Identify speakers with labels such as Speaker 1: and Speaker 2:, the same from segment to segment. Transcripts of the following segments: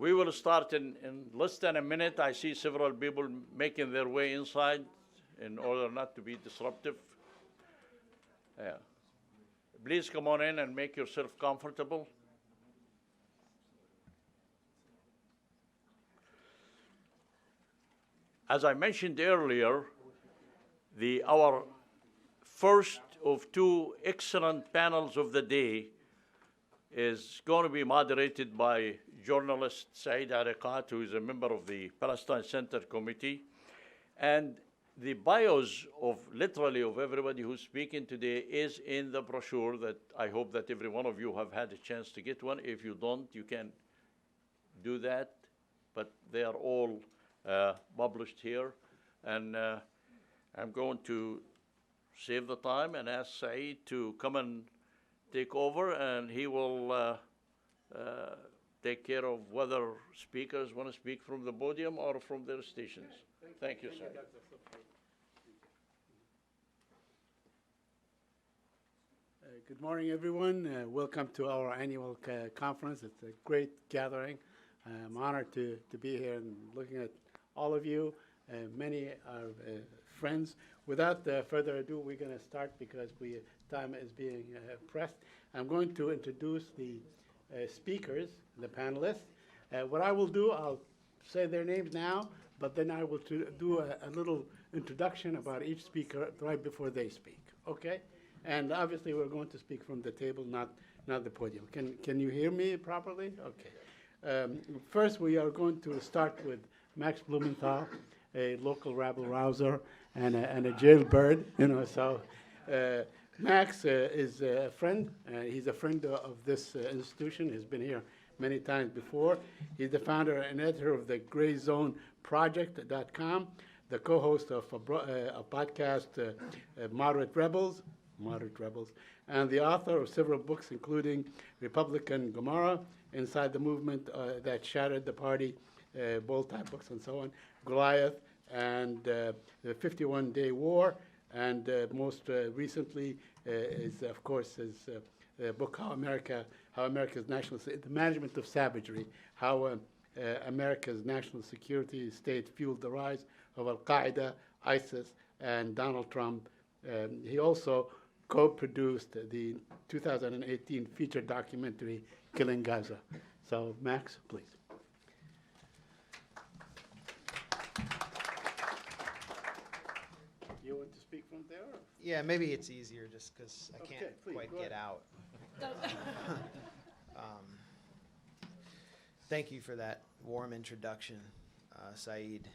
Speaker 1: We will start in less than a minute. I see several people making their way inside in order not to be disruptive. Yeah. Please come on in and make yourself comfortable. As I mentioned earlier, our first of two excellent panels of the day is going to be moderated by journalist Saeed Ariqat, who is a member of the Palestine Center Committee. And the bios of literally of everybody who's speaking today is in the brochure that I hope that every one of you have had a chance to get one. If you don't, you can do that. But they are all published here. And I'm going to save the time and ask Saeed to come and take over, and he will take care of whether speakers want to speak from the podium or from their stations. Thank you, sir.
Speaker 2: Good morning, everyone. Welcome to our annual conference. It's a great gathering. I'm honored to be here and looking at all of you. Many are friends. Without further ado, we're going to start because time is being pressed. I'm going to introduce the speakers, the panelists. What I will do, I'll say their names now, but then I will do a little introduction about each speaker right before they speak, okay? And obviously, we're going to speak from the table, not the podium. Can you hear me properly? Okay. First, we are going to start with Max Blumenthal, a local rabble-rouser and a jailbird, you know. So Max is a friend. He's a friend of this institution. He's been here many times before. He's the founder and editor of the GrayZoneProject.com, the co-host of a podcast, Moderate Rebels, and the author of several books, including Republican Gomorrah, Inside the Movement That Shattered the Party, Bold-type books and so on, Goliath, and the 51-Day War, and most recently is, of course, his book, How America's National, The Management of Savagery, How America's National Security State Fueled the Rise of Al-Qaeda, ISIS, and Donald Trump. He also co-produced the 2018 feature documentary, Killing Gaza. So, Max, please. You want to speak from there? Or?
Speaker 3: Yeah, maybe it's easier just because I can't quite get out. Thank you for that warm introduction, Saeed.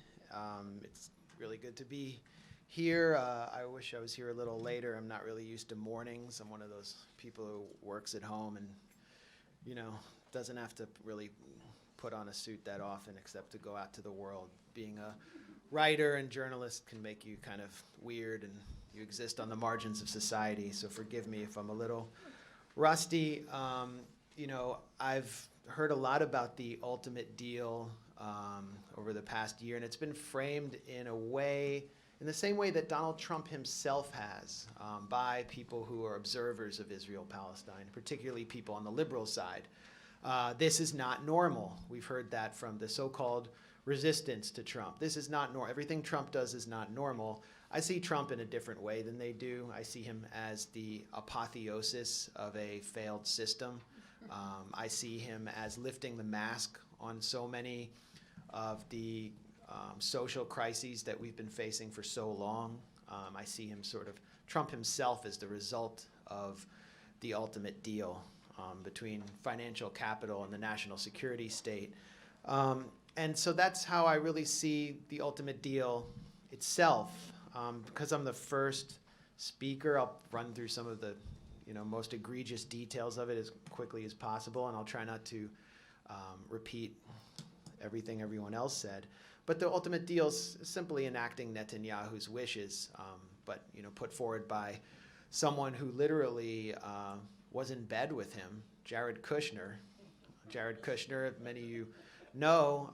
Speaker 3: It's really good to be here. I wish I was here a little later. I'm not really used to mornings. I'm one of those people who works at home and, you know, doesn't have to really put on a suit that often except to go out to the world. Being a writer and journalist can make you kind of weird, and you exist on the margins of society, so forgive me if I'm a little rusty. You know, I've heard a lot about the ultimate deal over the past year, and it's been framed in a way, in the same way that Donald Trump himself has, by people who are observers of Israel-Palestine, particularly people on the liberal side. This is not normal. We've heard that from the so-called resistance to Trump. This is not normal. Everything Trump does is not normal. I see Trump in a different way than they do. I see him as the apotheosis of a failed system. I see him as lifting the mask on so many of the social crises that we've been facing for so long. I see him Trump himself as the result of the ultimate deal between financial capital and the national security state. And so that's how I really see the ultimate deal itself. Because I'm the first speaker, I'll run through some of the most egregious details of it as quickly as possible, and I'll try not to repeat everything everyone else said. But the ultimate deal is simply enacting Netanyahu's wishes, but put forward by someone who literally was in bed with him, Jared Kushner. Jared Kushner, many of you know,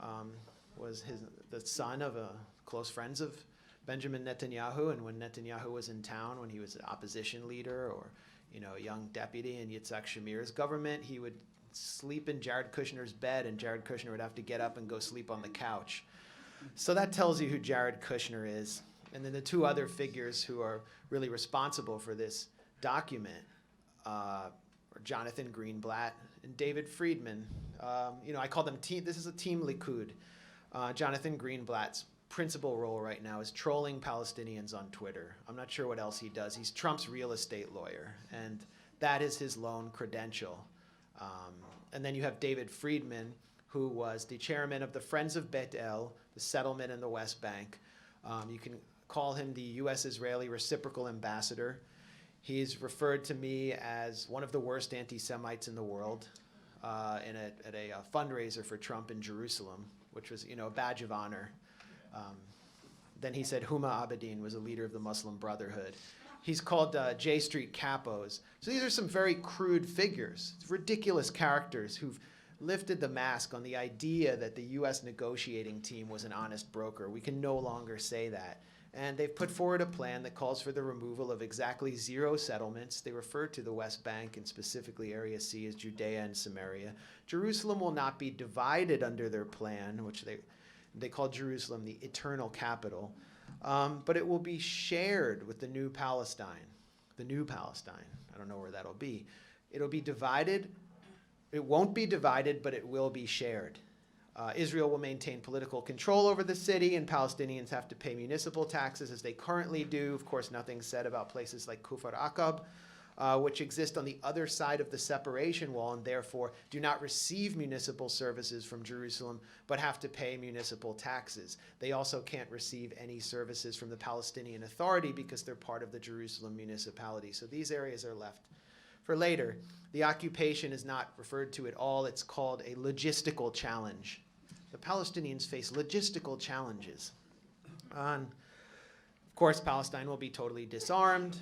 Speaker 3: was the son of close friends of Benjamin Netanyahu, and when Netanyahu was in town, when he was an opposition leader or a young deputy in Yitzhak Shamir's government, he would sleep in Jared Kushner's bed, and Jared Kushner would have to get up and go sleep on the couch. So that tells you who Jared Kushner is. And then the two other figures who are really responsible for this document are Jonathan Greenblatt and David Friedman. I call them team. This is a team Likud. Jonathan Greenblatt's principal role right now is trolling Palestinians on Twitter. I'm not sure what else he does. He's Trump's real estate lawyer, and that is his lone credential. And then you have David Friedman, who was the chairman of the Friends of Bet El, the settlement in the West Bank. You can call him the U.S.-Israeli reciprocal ambassador. He's referred to me as one of the worst anti-Semites in the world at a fundraiser for Trump in Jerusalem, which was, a badge of honor. Then he said Huma Abedin was a leader of the Muslim Brotherhood. He's called J Street Capos. So these are some very crude figures, ridiculous characters who've lifted the mask on the idea that the U.S. negotiating team was an honest broker. We can no longer say that. And they've put forward a plan that calls for the removal of exactly 0 settlements. They refer to the West Bank, and specifically Area C, as Judea and Samaria. Jerusalem will not be divided under their plan, which they call Jerusalem the eternal capital, but it will be shared with the new Palestine. The new Palestine. I don't know where that'll be. It'll be divided. It won't be divided, but it will be shared. Israel will maintain political control over the city, and Palestinians have to pay municipal taxes as they currently do. Of course, nothing's said about places like Kufar Aqab, which exist on the other side of the separation wall and therefore do not receive municipal services from Jerusalem, but have to pay municipal taxes. They also can't receive any services from the Palestinian Authority because they're part of the Jerusalem municipality. So these areas are left for later. The occupation is not referred to at all. It's called a logistical challenge. The Palestinians face logistical challenges. Of course, Palestine will be totally disarmed.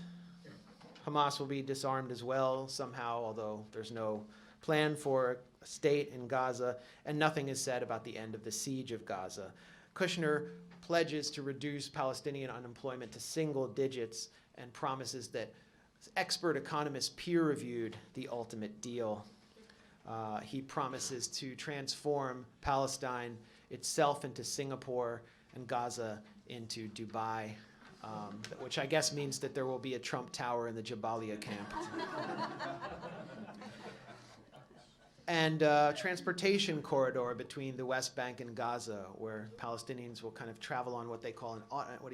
Speaker 3: Hamas will be disarmed as well somehow, although there's no plan for a state in Gaza, and nothing is said about the end of the siege of Gaza. Kushner pledges to reduce Palestinian unemployment to single digits and promises that expert economists peer-reviewed the ultimate deal. He promises to transform Palestine itself into Singapore and Gaza into Dubai, which I guess means that there will be a Trump Tower in the Jabalia camp. And transportation corridor between the West Bank and Gaza, where Palestinians will kind of travel on what he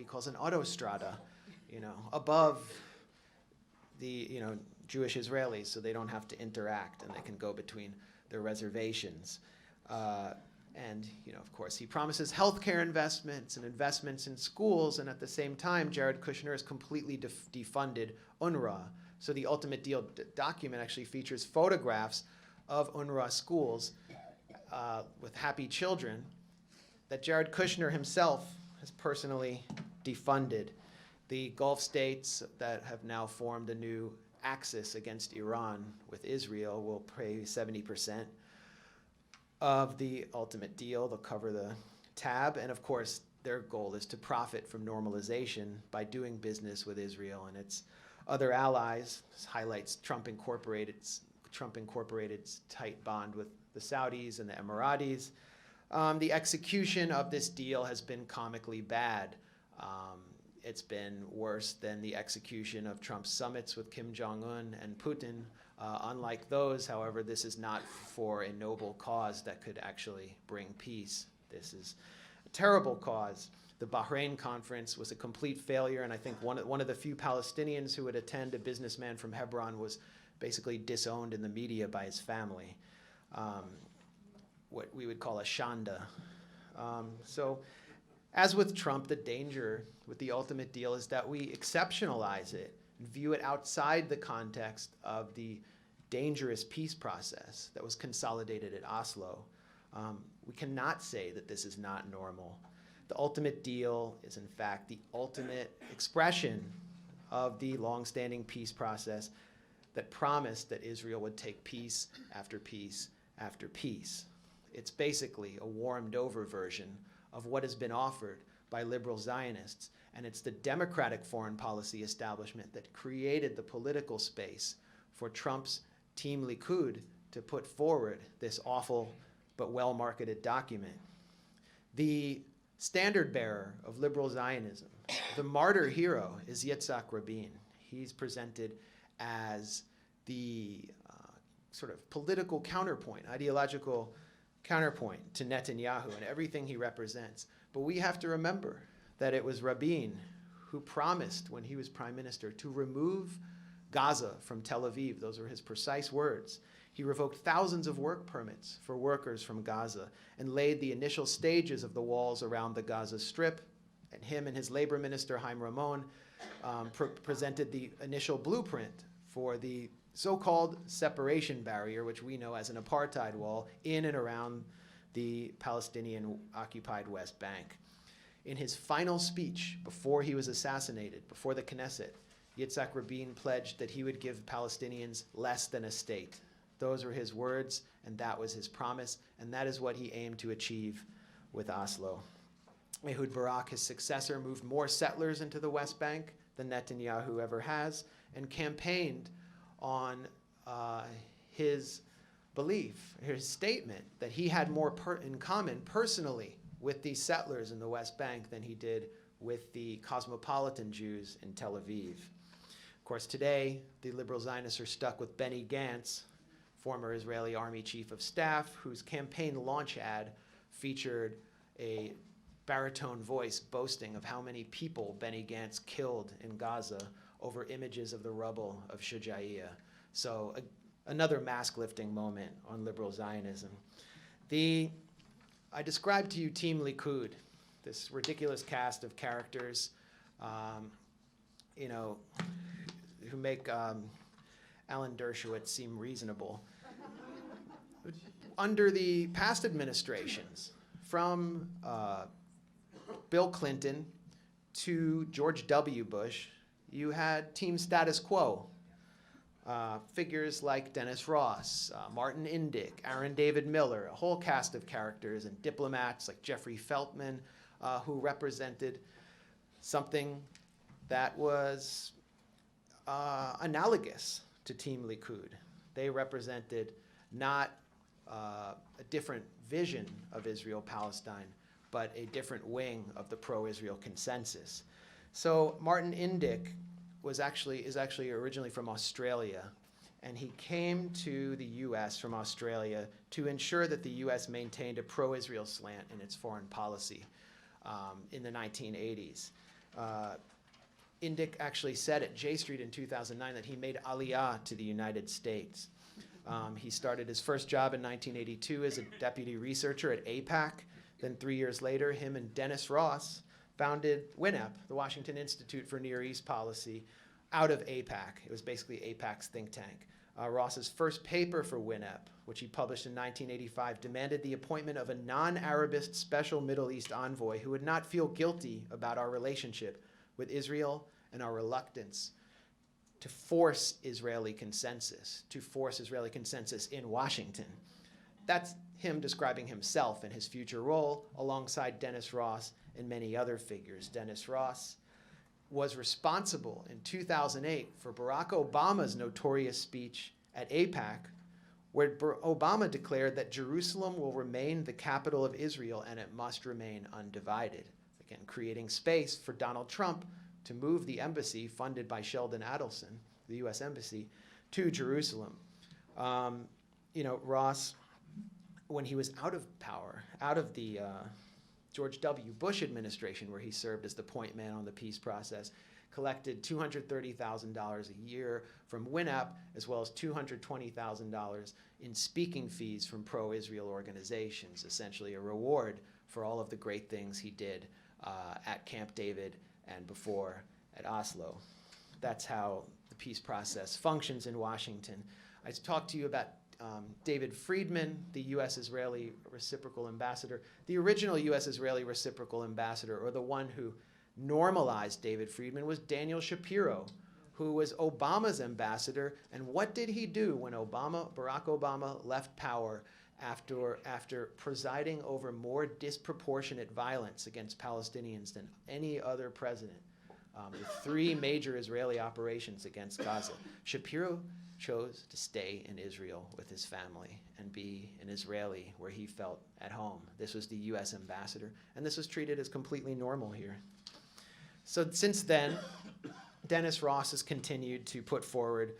Speaker 3: calls an autostrada, above the Jewish Israelis, so they don't have to interact and they can go between their reservations. And of course, he promises healthcare investments and investments in schools, and at the same time, Jared Kushner has completely defunded UNRWA. So the ultimate deal document actually features photographs of UNRWA schools with happy children that Jared Kushner himself has personally defunded. The Gulf states that have now formed a new axis against Iran with Israel will pay 70% of the ultimate deal. They'll cover the tab. And of course, their goal is to profit from normalization by doing business with Israel and its other allies. This highlights Trump Incorporated's tight bond with the Saudis and the Emiratis. The execution of this deal has been comically bad. It's been worse than the execution of Trump's summits with Kim Jong-un and Putin. Unlike those, however, this is not for a noble cause that could actually bring peace. This is a terrible cause. The Bahrain conference was a complete failure, and I think one of the few Palestinians who would attend, a businessman from Hebron, was basically disowned in the media by his family. What we would call a shanda. So, as with Trump, the danger with the ultimate deal is that we exceptionalize it and view it outside the context of the dangerous peace process that was consolidated at Oslo. We cannot say that this is not normal. The ultimate deal is, in fact, the ultimate expression of the long-standing peace process that promised that Israel would take peace after peace after peace. It's basically a warmed-over version of what has been offered by liberal Zionists, and it's the democratic foreign policy establishment that created the political space for Trump's Team Likud to put forward this awful but well-marketed document. The standard bearer of liberal Zionism, the martyr hero, is Yitzhak Rabin. He's presented as the sort of political counterpoint, ideological counterpoint to Netanyahu and everything he represents. But we have to remember that it was Rabin who promised, when he was prime minister, to remove Gaza from Tel Aviv. Those were his precise words. He revoked thousands of work permits for workers from Gaza and laid the initial stages of the walls around the Gaza Strip. And him and his labor minister, Haim Ramon, presented the initial blueprint for the so-called separation barrier, which we know as an apartheid wall, in and around the Palestinian-occupied West Bank. In his final speech before he was assassinated, before the Knesset, Yitzhak Rabin pledged that he would give Palestinians less than a state. Those were his words, and that was his promise, and that is what he aimed to achieve with Oslo. Ehud Barak, his successor, moved more settlers into the West Bank than Netanyahu ever has, and campaigned on his belief, his statement, that he had more in common personally with these settlers in the West Bank than he did with the cosmopolitan Jews in Tel Aviv. Of course, today, the liberal Zionists are stuck with Benny Gantz, former Israeli Army Chief of Staff, whose campaign launch ad featured a baritone voice boasting of how many people Benny Gantz killed in Gaza over images of the rubble of Shujaiya. So another mask-lifting moment on liberal Zionism. I described to you Team Likud, this ridiculous cast of characters, who make Alan Dershowitz seem reasonable. Under the past administrations, from Bill Clinton to George W. Bush, you had Team Status Quo. Figures like Dennis Ross, Martin Indyk, Aaron David Miller, a whole cast of characters, and diplomats like Jeffrey Feltman, who represented something that was analogous to Team Likud. They represented not a different vision of Israel-Palestine, but a different wing of the pro-Israel consensus. So Martin Indyk is actually originally from Australia, and he came to the U.S. from Australia to ensure that the U.S. maintained a pro-Israel slant in its foreign policy in the 1980s. Indyk actually said at J Street in 2009 that he made aliyah to the United States. He started his first job in 1982 as a deputy researcher at AIPAC. Then 3 years later, him and Dennis Ross founded WINEP, the Washington Institute for Near East Policy, out of AIPAC. It was basically AIPAC's think tank. Ross's first paper for WINEP, which he published in 1985, demanded the appointment of a non-Arabist special Middle East envoy who would not feel guilty about our relationship with Israel and our reluctance to force Israeli consensus in Washington. That's him describing himself and his future role alongside Dennis Ross and many other figures. Dennis Ross was responsible in 2008 for Barack Obama's notorious speech at AIPAC, where Obama declared that Jerusalem will remain the capital of Israel and it must remain undivided. Again, creating space for Donald Trump to move the embassy funded by Sheldon Adelson, the U.S. Embassy, to Jerusalem. Ross, when he was out of power, out of the George W. Bush administration, where he served as the point man on the peace process, collected $230,000 a year from WINEP, as well as $220,000 in speaking fees from pro-Israel organizations, essentially a reward for all of the great things he did at Camp David and before at Oslo. That's how the peace process functions in Washington. I talked to you about David Friedman, the U.S.-Israeli reciprocal ambassador. The original U.S.-Israeli reciprocal ambassador, or the one who normalized David Friedman, was Daniel Shapiro, who was Obama's ambassador. And what did he do when Barack Obama left power after presiding over more disproportionate violence against Palestinians than any other president? the three major Israeli operations against Gaza. Shapiro chose to stay in Israel with his family and be an Israeli where he felt at home. This was the U.S. ambassador, and this was treated as completely normal here. So since then, Dennis Ross has continued to put forward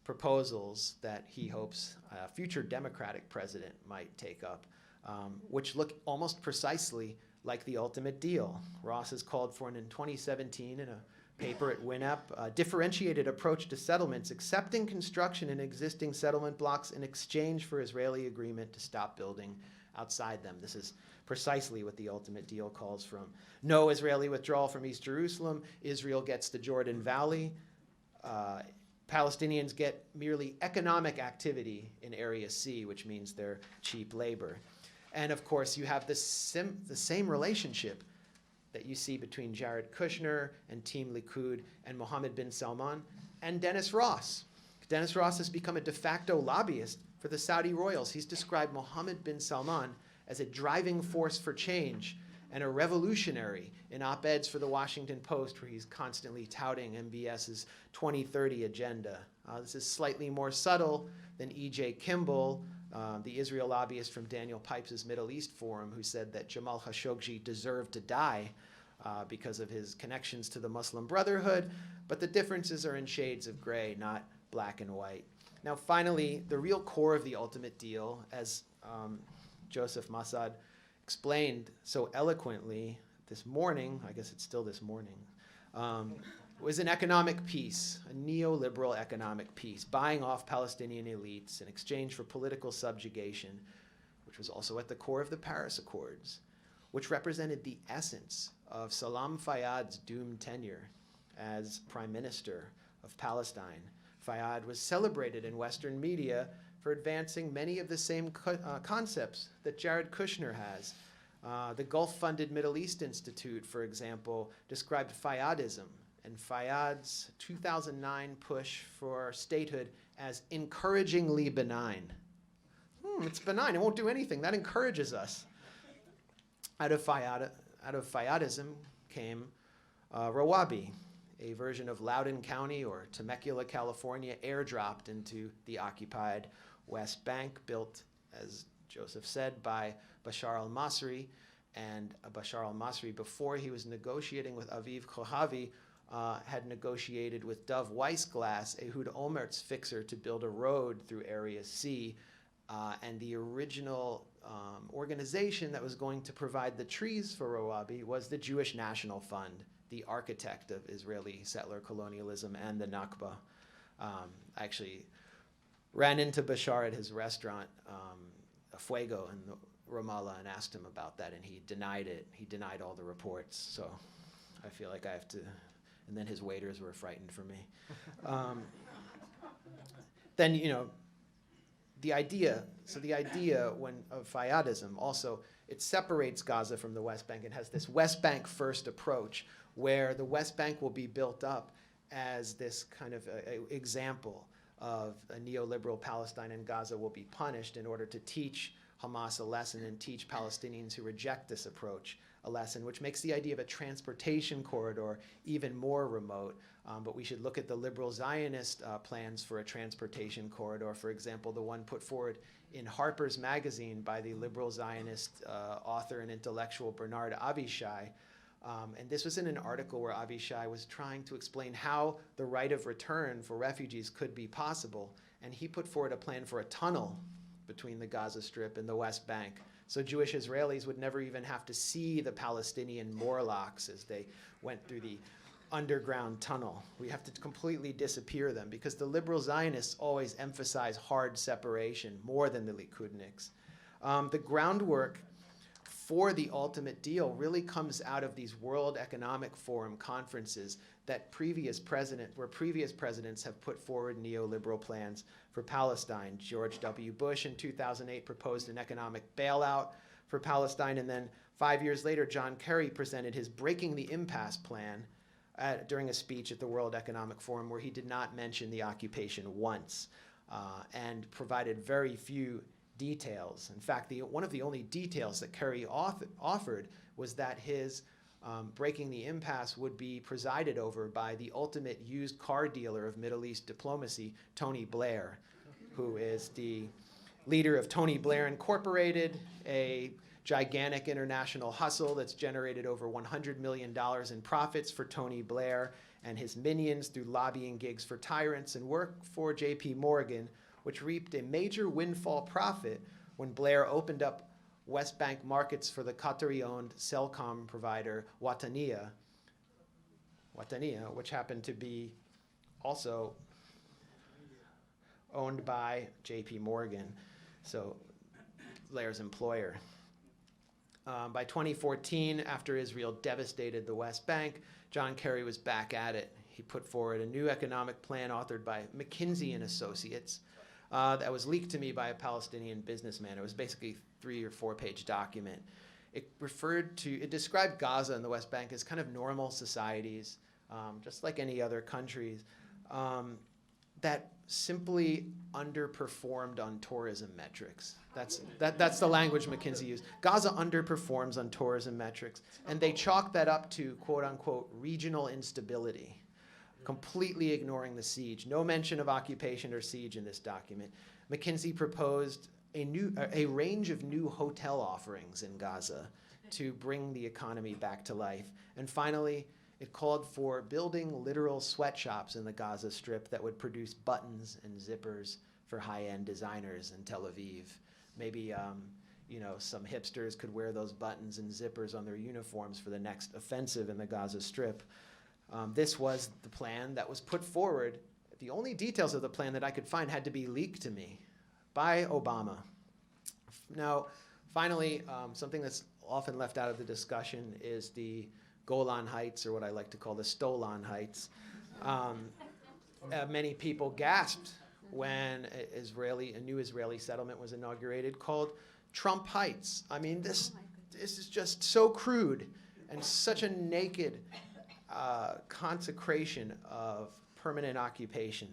Speaker 3: proposals that he hopes a future Democratic president might take up, which look almost precisely like the ultimate deal. Ross has called for, in 2017 in a paper at WINEP, a differentiated approach to settlements, accepting construction in existing settlement blocks in exchange for Israeli agreement to stop building outside them. This is precisely what the ultimate deal calls from. No Israeli withdrawal from East Jerusalem. Israel gets the Jordan Valley. Palestinians get merely economic activity in Area C, which means they're cheap labor. And of course, you have the same relationship that you see between Jared Kushner and Team Likud and Mohammed bin Salman and Dennis Ross. Dennis Ross has become a de facto lobbyist for the Saudi royals. He's described Mohammed bin Salman as a driving force for change and a revolutionary in op-eds for the Washington Post, where he's constantly touting MBS's 2030 agenda. This is slightly more subtle than E.J. Kimball, the Israel lobbyist from Daniel Pipes' Middle East Forum, who said that Jamal Khashoggi deserved to die because of his connections to the Muslim Brotherhood, but the differences are in shades of gray, not black and white. Now, finally, the real core of the ultimate deal, as Joseph Massad explained so eloquently this morning, I guess it's still this morning, was an economic peace, a neoliberal economic peace, buying off Palestinian elites in exchange for political subjugation, which was also at the core of the Paris Accords, which represented the essence of Salam Fayyad's doomed tenure as prime minister of Palestine. Fayyad was celebrated in Western media for advancing many of the same concepts that Jared Kushner has. The Gulf-funded Middle East Institute, for example, described Fayyadism and Fayyad's 2009 push for statehood as encouragingly benign. It's benign, it won't do anything, that encourages us. Out of Fayyadism came Rawabi, a version of Loudoun County or Temecula, California, airdropped into the occupied West Bank, built, as Joseph said, by Bashar al-Masri. And Bashar al-Masri, before he was negotiating with Aviv Kohavi, had negotiated with Dov Weissglass, Ehud Olmert's fixer, to build a road through Area C. And the original organization that was going to provide the trees for Rawabi was the Jewish National Fund, the architect of Israeli settler colonialism and the Nakba. I actually ran into Bashar at his restaurant, Fuego in Ramallah, and asked him about that, and he denied it. He denied all the reports, so I feel like I have to, and then his waiters were frightened for me. Then, you know, the idea of Fayyadism also, it separates Gaza from the West Bank. It has this West Bank first approach where the West Bank will be built up as this kind of example of a neoliberal Palestine, and Gaza will be punished in order to teach Hamas a lesson and teach Palestinians who reject this approach a lesson, which makes the idea of a transportation corridor even more remote. But we should look at the liberal Zionist plans for a transportation corridor. For example, the one put forward in Harper's Magazine by the liberal Zionist author and intellectual Bernard Avishai. And this was in an article where Avishai was trying to explain how the right of return for refugees could be possible. And he put forward a plan for a tunnel between the Gaza Strip and the West Bank, so Jewish Israelis would never even have to see the Palestinian Morlocks as they went through the underground tunnel. We have to completely disappear them, because the liberal Zionists always emphasize hard separation more than the Likudniks. The groundwork for the ultimate deal really comes out of these World Economic Forum conferences that previous presidents have put forward neoliberal plans for Palestine. George W. Bush in 2008 proposed an economic bailout for Palestine, and then 5 years later, John Kerry presented his Breaking the Impasse plan during a speech at the World Economic Forum, where he did not mention the occupation once and provided very few details. In fact, one of the only details that Kerry offered was that his breaking the impasse would be presided over by the ultimate used car dealer of Middle East diplomacy, Tony Blair, who is the leader of Tony Blair Incorporated, a gigantic international hustle that's generated over $100 million in profits for Tony Blair and his minions through lobbying gigs for tyrants and work for J.P. Morgan, which reaped a major windfall profit when Blair opened up West Bank markets for the Qatari-owned Cellcom provider Wataniya, which happened to be also owned by J.P. Morgan, so Blair's employer. By 2014, after Israel devastated the West Bank, John Kerry was back at it. He put forward a new economic plan authored by McKinsey and Associates that was leaked to me by a Palestinian businessman. It was basically a 3 or 4 page document. It described Gaza and the West Bank as kind of normal societies, just like any other countries, that simply underperformed on tourism metrics. That's the language McKinsey used. Gaza underperforms on tourism metrics, and they chalk that up to, quote unquote, regional instability, completely ignoring the siege. No mention of occupation or siege in this document. McKinsey proposed a range of new hotel offerings in Gaza to bring the economy back to life. And finally, it called for building literal sweatshops in the Gaza Strip that would produce buttons and zippers for high-end designers in Tel Aviv. Maybe some hipsters could wear those buttons and zippers on their uniforms for the next offensive in the Gaza Strip. This was the plan that was put forward. The only details of the plan that I could find had to be leaked to me by Obama. Now, finally, something that's often left out of the discussion is the Golan Heights, or what I like to call the Stolan Heights. Many people gasped when a new Israeli settlement was inaugurated called Trump Heights. I mean, this is just so crude and such a naked consecration of permanent occupation.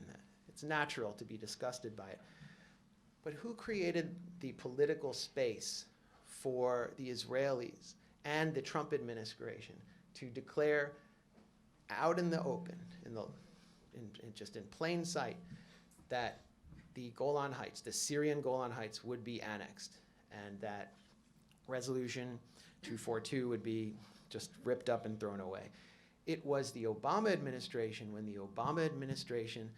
Speaker 3: It's natural to be disgusted by it. But who created the political space for the Israelis and the Trump administration to declare out in the open, just in plain sight, that the Golan Heights, the Syrian Golan Heights, would be annexed, and that Resolution 242 would be just ripped up and thrown away? It was the Obama administration, when the Obama administration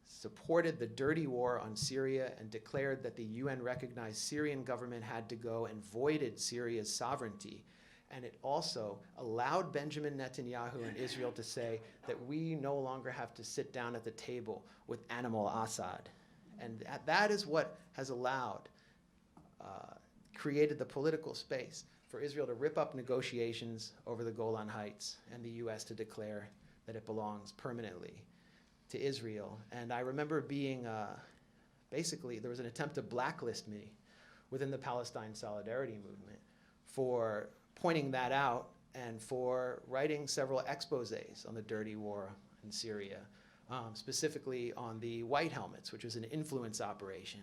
Speaker 3: supported the dirty war on Syria and declared that the UN-recognized Syrian government had to go and voided Syria's sovereignty. And it also allowed Benjamin Netanyahu and Israel to say that we no longer have to sit down at the table with Animal Assad. And that is what has created the political space for Israel to rip up negotiations over the Golan Heights and the US to declare that it belongs permanently to Israel. And I remember being, basically, there was an attempt to blacklist me within the Palestine Solidarity Movement for pointing that out and for writing several exposés on the dirty war in Syria, specifically on the White Helmets, which was an influence operation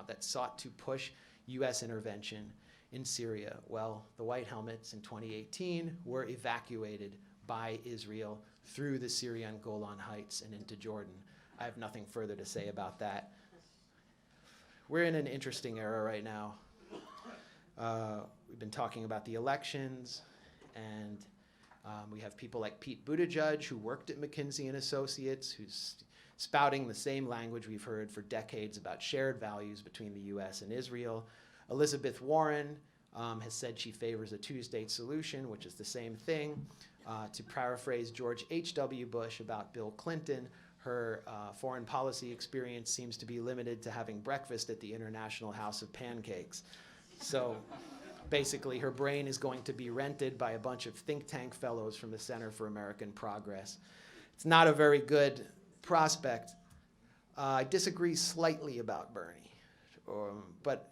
Speaker 3: that sought to push US intervention in Syria. Well, the White Helmets in 2018 were evacuated by Israel through the Syrian Golan Heights and into Jordan. I have nothing further to say about that. We're in an interesting era right now. We've been talking about the elections, and we have people like Pete Buttigieg, who worked at McKinsey and Associates, who's spouting the same language we've heard for decades about shared values between the US and Israel. Elizabeth Warren has said she favors a two-state solution, which is the same thing. To paraphrase George H.W. Bush about Bill Clinton, her foreign policy experience seems to be limited to having breakfast at the International House of Pancakes. So basically, her brain is going to be rented by a bunch of think tank fellows from the Center for American Progress. It's not a very good prospect. I disagree slightly about Bernie, but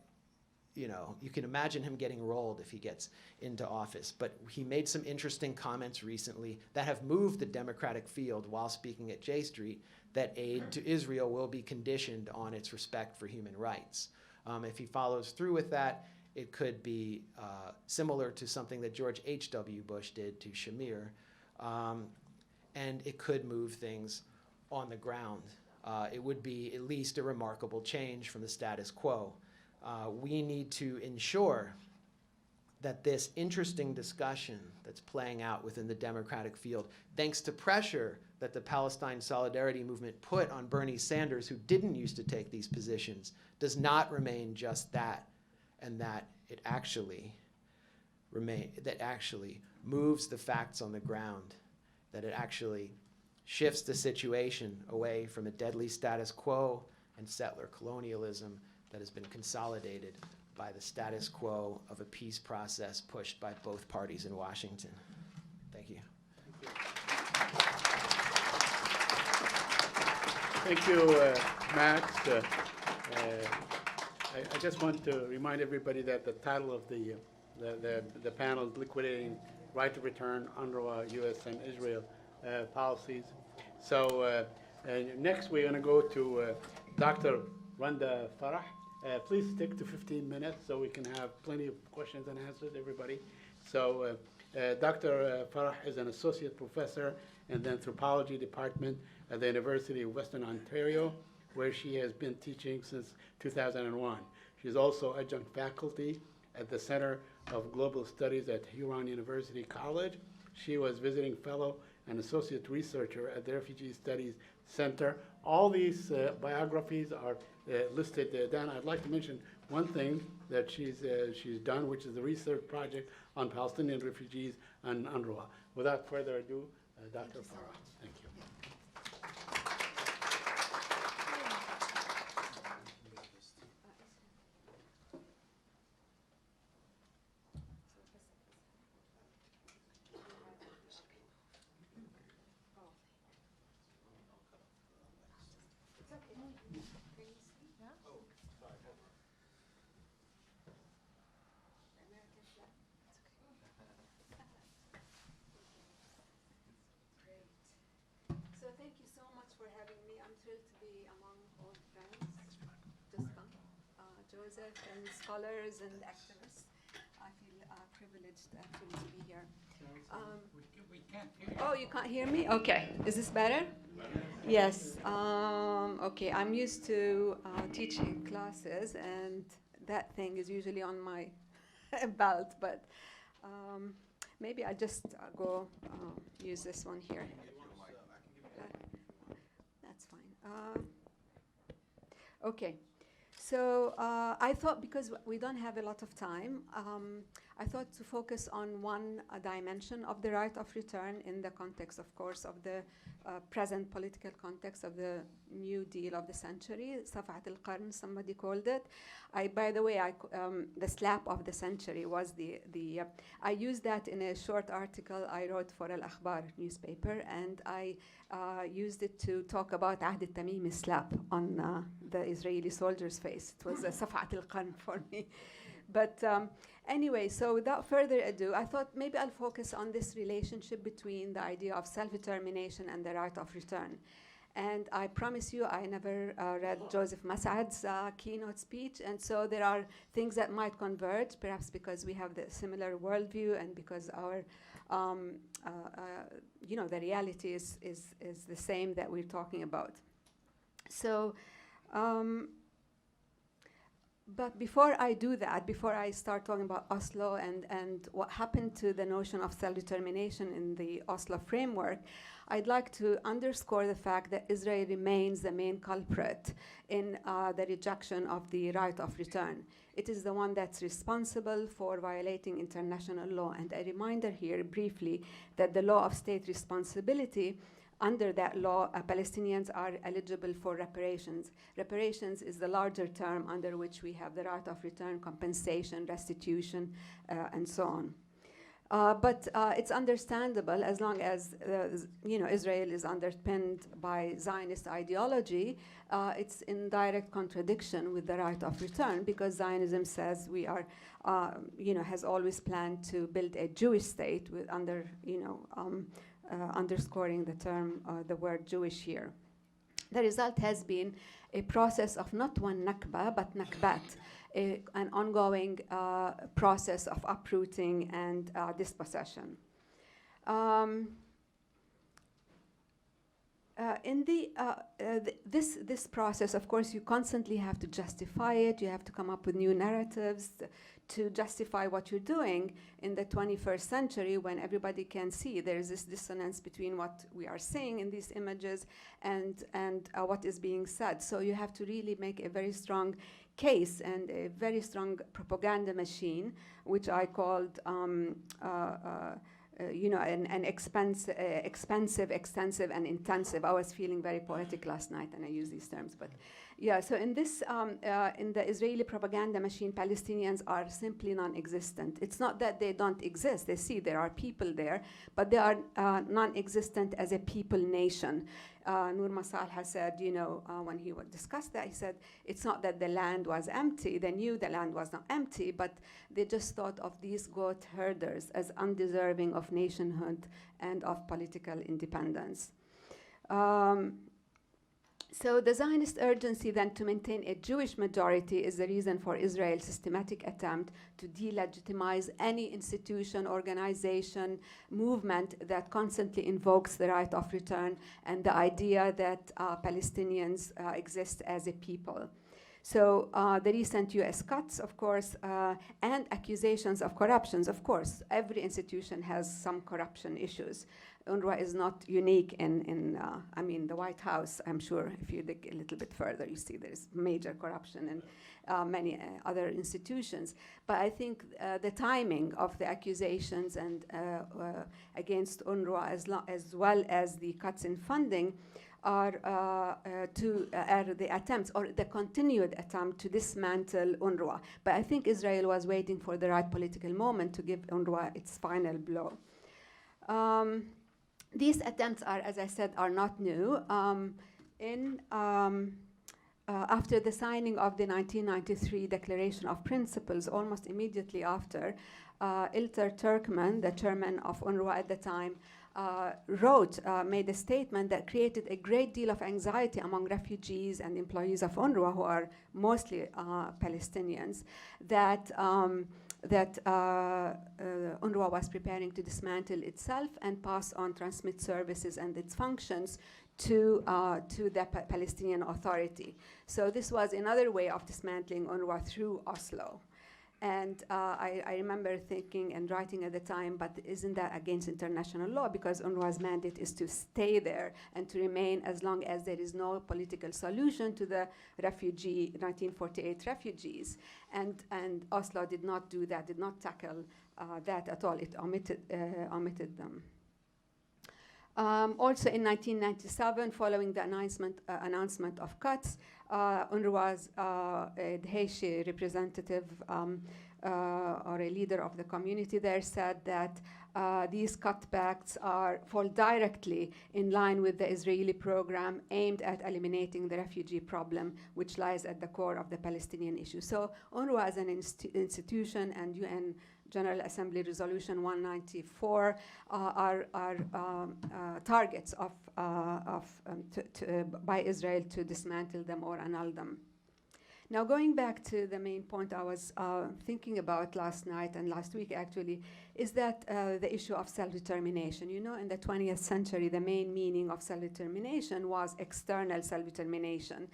Speaker 3: you can imagine him getting rolled if he gets into office. But he made some interesting comments recently that have moved the Democratic field while speaking at J Street, that aid to Israel will be conditioned on its respect for human rights. If he follows through with that, It could be similar to something that George H.W. Bush did to Shamir. And it could move things on the ground. It would be at least a remarkable change from the status quo. We need to ensure that this interesting discussion that's playing out within the democratic field, thanks to pressure that the Palestine Solidarity Movement put on Bernie Sanders, who didn't used to take these positions, does not remain just that, and that it actually moves the facts on the ground, that it actually shifts the situation away from a deadly status quo and settler colonialism that has been consolidated by the status quo of a peace process pushed by both parties in Washington. Thank you.
Speaker 2: Thank you, Max. I just want to remind everybody that the title of the panel is Liquidating Right to Return, UNRWA, U.S. and Israel Policies. So next we're going to go to Dr. Randa Farah. Please stick to 15 minutes so we can have plenty of questions and answers, everybody. So Dr. Farah is an associate professor in the anthropology department at the University of Western Ontario, where she has been teaching since 2001. She's also adjunct faculty at the Center of Global Studies at Huron University College. She was visiting fellow and associate researcher at the Refugee Studies Center. All these biographies are listed down. I'd like to mention one thing that she's done, which is the research project on Palestinian refugees and UNRWA. Without further ado, Dr. Farah. Thank you.
Speaker 4: So thank you so much for having me. I'm thrilled to be among old friends, just Joseph and scholars and activists. I feel privileged actually to be here.
Speaker 1: We can't hear you.
Speaker 4: Oh, you can't hear me? Okay. Is this better? Yes. Okay. I'm used to teaching classes, and that thing is usually on my belt, but maybe I'll just go use this one here. That's fine. Okay. So I thought, because we don't have a lot of time, I thought to focus on one dimension of the right of return in the context, of course, of the present political context of the New Deal of the century. Safat al-Qarn, somebody called it. By the way, the slap of the century was I used that in a short article I wrote for Al-Akhbar newspaper, and I used it to talk about Ahd al-Tamimi slap on the Israeli soldier's face. It was a Safat al-Qarn for me. But anyway, so without further ado, I thought maybe I'll focus on this relationship between the idea of self-determination and the right of return. And I promise you, I never read Joseph Massad's keynote speech, and so there are things that might converge, perhaps because we have the similar worldview and because our, the reality is the same that we're talking about. So. But before I do that, before I start talking about Oslo and what happened to the notion of self-determination in the Oslo framework, I'd like to underscore the fact that Israel remains the main culprit in the rejection of the right of return. It is the one that's responsible for violating international law. And a reminder here briefly that the law of state responsibility, under that law, Palestinians are eligible for reparations. Reparations is the larger term under which we have the right of return, compensation, restitution, and so on. But it's understandable as long as Israel is underpinned by Zionist ideology. It's in direct contradiction with the right of return, because Zionism says we are, has always planned to build a Jewish state with underscoring the term, the word Jewish here. The result has been a process of not one Nakba, but Nakbat, an ongoing process of uprooting and dispossession. This process, of course, you constantly have to justify it. You have to come up with new narratives to justify what you're doing in the 21st century, when everybody can see there is this dissonance between what we are seeing in these images and what is being said. So you have to really make a very strong case and a very strong propaganda machine, which I called an expensive, extensive, and intensive. I was feeling very poetic last night, and I use these terms. But yeah, so in this, in the Israeli propaganda machine, Palestinians are simply non-existent. It's not that they don't exist. They see there are people there, but they are non-existent as a people nation. Nur Masal has said, when he would discuss that, he said, it's not that the land was empty. They knew the land was not empty, but they just thought of these goat herders as undeserving of nationhood and of political independence. So the Zionist urgency then to maintain a Jewish majority is the reason for Israel's systematic attempt to delegitimize any institution, organization, movement that constantly invokes the right of return and the idea that Palestinians exist as a people. So the recent US cuts, of course, and accusations of corruptions, of course, every institution has some corruption issues. UNRWA is not unique in the White House. I'm sure if you dig a little bit further, you see there's major corruption in many other institutions. But I think the timing of the accusations and against UNRWA as well as the cuts in funding are the attempts or the continued attempt to dismantle UNRWA. But I think Israel was waiting for the right political moment to give UNRWA its final blow. These attempts are, as I said, are not new. After the signing of the 1993 Declaration of Principles, almost immediately after, Ilter Turkmen, the chairman of UNRWA at the time, made a statement that created a great deal of anxiety among refugees and employees of UNRWA, who are mostly Palestinians, that UNRWA was preparing to dismantle itself and pass on transmit services and its functions to the Palestinian Authority. So this was another way of dismantling UNRWA through Oslo. And I remember thinking and writing at the time, but isn't that against international law? Because UNRWA's mandate is to stay there and to remain as long as there is no political solution to the 1948 refugees. And Oslo did not do that, did not tackle that at all. It omitted them. Also in 1997, following the announcement of cuts, UNRWA's Dheshi representative or a leader of the community there said that these cutbacks fall directly in line with the Israeli program aimed at eliminating the refugee problem, which lies at the core of the Palestinian issue. So UNRWA as an institution and UN General Assembly Resolution 194 are targets by Israel to dismantle them or annul them. Now, going back to the main point I was thinking about last night and last week, actually, is that the issue of self-determination. You know, in the 20th century, the main meaning of self-determination was external self-determination.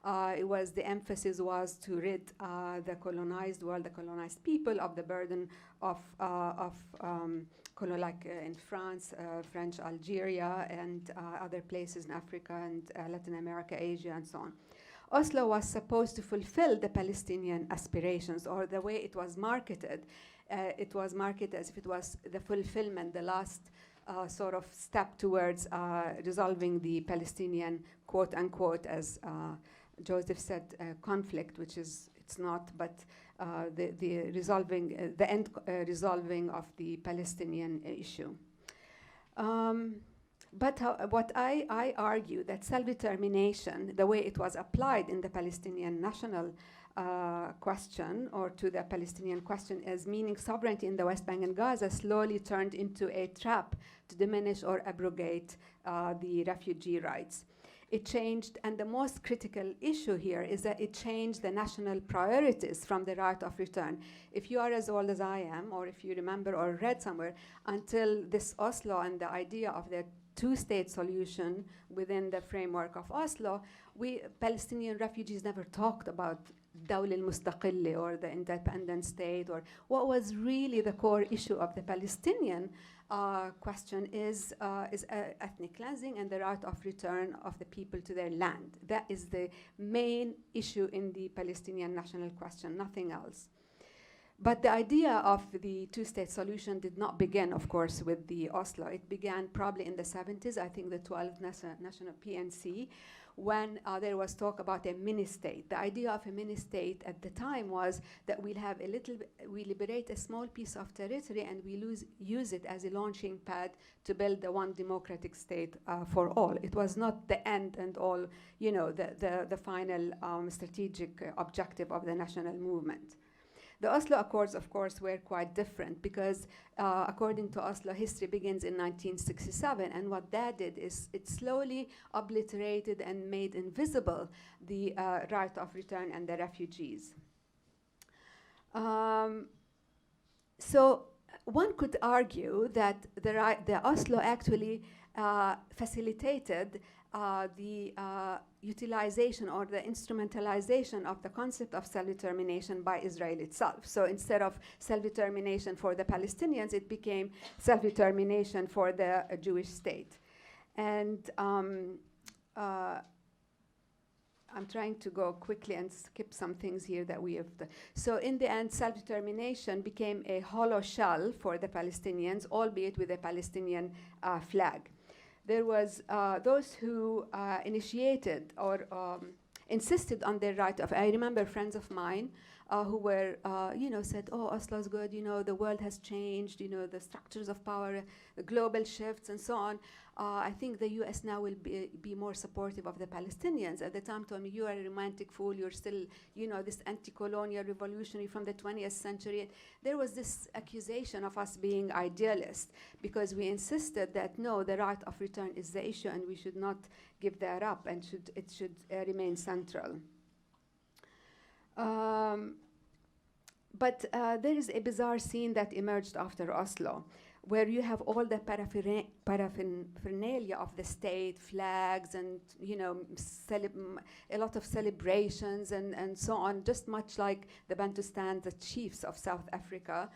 Speaker 4: The emphasis was to rid the colonized world, the colonized people, of the burden of like in France, French Algeria, and other places in Africa and Latin America, Asia, and so on. Oslo was supposed to fulfill the Palestinian aspirations, or the way it was marketed. It was marketed as if it was the fulfillment, the last sort of step towards resolving the Palestinian, quote unquote, as Joseph said, conflict, which it's not, but the end resolving of the Palestinian issue. But what I argue that self-determination, the way it was applied in the Palestinian national question, or to the Palestinian question as meaning sovereignty in the West Bank and Gaza, slowly turned into a trap to diminish or abrogate the refugee rights. It changed, and the most critical issue here is that it changed the national priorities from the right of return. If you are as old as I am, or if you remember or read somewhere, until this Oslo and the idea of the two-state solution within the framework of Oslo, we Palestinian refugees never talked about Dawla al-Mustaqilla or the independent state, or what was really the core issue of the Palestinian question is ethnic cleansing and the right of return of the people to their land. That is the main issue in the Palestinian national question, nothing else. But the idea of the two-state solution did not begin, of course, with the Oslo. It began probably in the 70s, I think the 12th National PNC, when there was talk about a mini-state. The idea of a mini-state at the time was that we liberate a small piece of territory and we use it as a launching pad to build the one democratic state for all. It was not the end and all, you know, the final strategic objective of the national movement. The Oslo Accords, of course, were quite different because according to Oslo, history begins in 1967, and what that did is it slowly obliterated and made invisible the right of return and the refugees. So one could argue that the Oslo actually facilitated the utilization or the instrumentalization of the concept of self-determination by Israel itself. So instead of self-determination for the Palestinians, it became self-determination for the Jewish state. And I'm trying to go quickly and skip some things here that we have. So in the end, self-determination became a hollow shell for the Palestinians, albeit with a Palestinian flag. There was those who initiated or insisted on their right of. I remember friends of mine who were, said, "Oh, Oslo's good. You know, the world has changed. You know, the structures of power, the global shifts, and so on. I think the U.S. now will be more supportive of the Palestinians." At the time, told me, "You are a romantic fool. You're still, you know, this anti-colonial revolutionary from the 20th century." There was this accusation of us being idealists because we insisted that no, the right of return is the issue, and we should not give that up, and it should remain central. But there is a bizarre scene that emerged after Oslo, where you have all the paraphernalia of the state, flags, and a lot of celebrations and so on, just much like the Bantustan, the chiefs of South Africa.